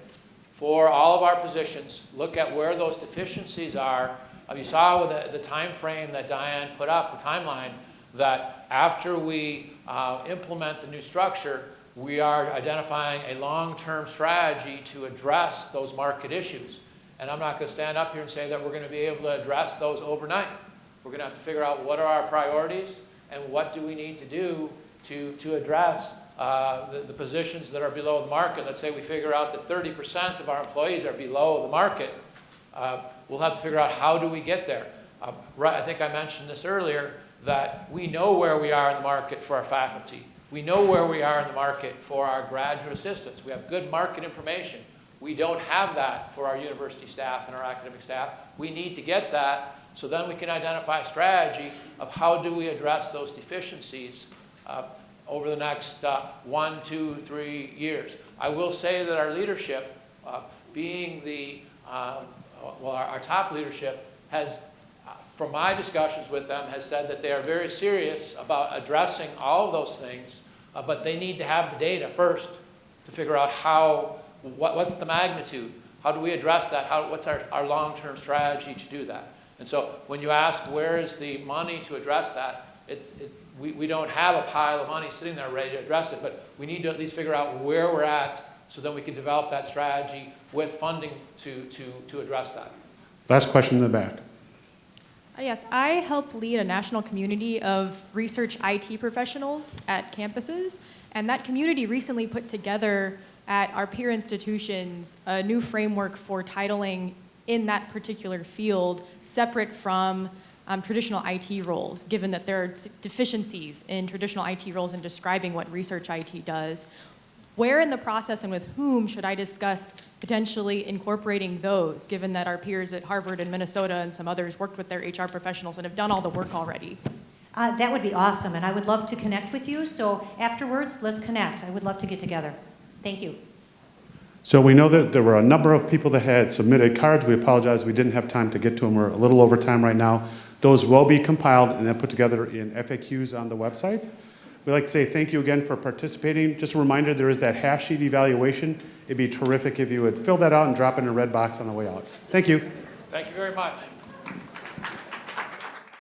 Speaker 1: for all of our positions, look at where those deficiencies are. You saw with the time frame that Diane put up, the timeline, that after we implement the new structure, we are identifying a long-term strategy to address those market issues. And I'm not going to stand up here and say that we're going to be able to address those overnight. We're going to have to figure out what are our priorities and what do we need to do to address the positions that are below the market. Let's say we figure out that 30% of our employees are below the market. We'll have to figure out how do we get there. I think I mentioned this earlier, that we know where we are in the market for our faculty. We know where we are in the market for our graduate assistants. We have good market information. We don't have that for our university staff and our academic staff. We need to get that, so then we can identify a strategy of how do we address those deficiencies over the next 1, 2, 3 years. I will say that our leadership, being the our top leadership has, from my discussions with them, has said that they are very serious about addressing all of those things, but they need to have the data first to figure out what's the magnitude, how do we address that, what's our long-term strategy to do that. And so when you ask where is the money to address that, we don't have a pile of money sitting there ready to address it, but we need to at least figure out where we're at, so then we can develop that strategy with funding to address that.
Speaker 5: Last question in the back.
Speaker 18: Yes, I help lead a national community of research IT professionals at campuses, and that community recently put together at our peer institutions a new framework for titling in that particular field, separate from traditional IT roles, given that there are deficiencies in traditional IT roles in describing what research IT does. Where in the process and with whom should I discuss potentially incorporating those, given that our peers at Harvard and Minnesota and some others worked with their HR professionals and have done all the work already?
Speaker 2: That would be awesome, and I would love to connect with you. So afterwards, let's connect. I would love to get together. Thank you.
Speaker 5: So we know that there were a number of people that had submitted cards. We apologize, we didn't have time to get to them. We're a little over time right now. Those will be compiled and then put together in FAQs on the website. We'd like to say thank you again for participating. Just a reminder, there is that half sheet evaluation. It'd be terrific if you would fill that out and drop it in a red box on the way out. Thank you.
Speaker 1: Thank you very much.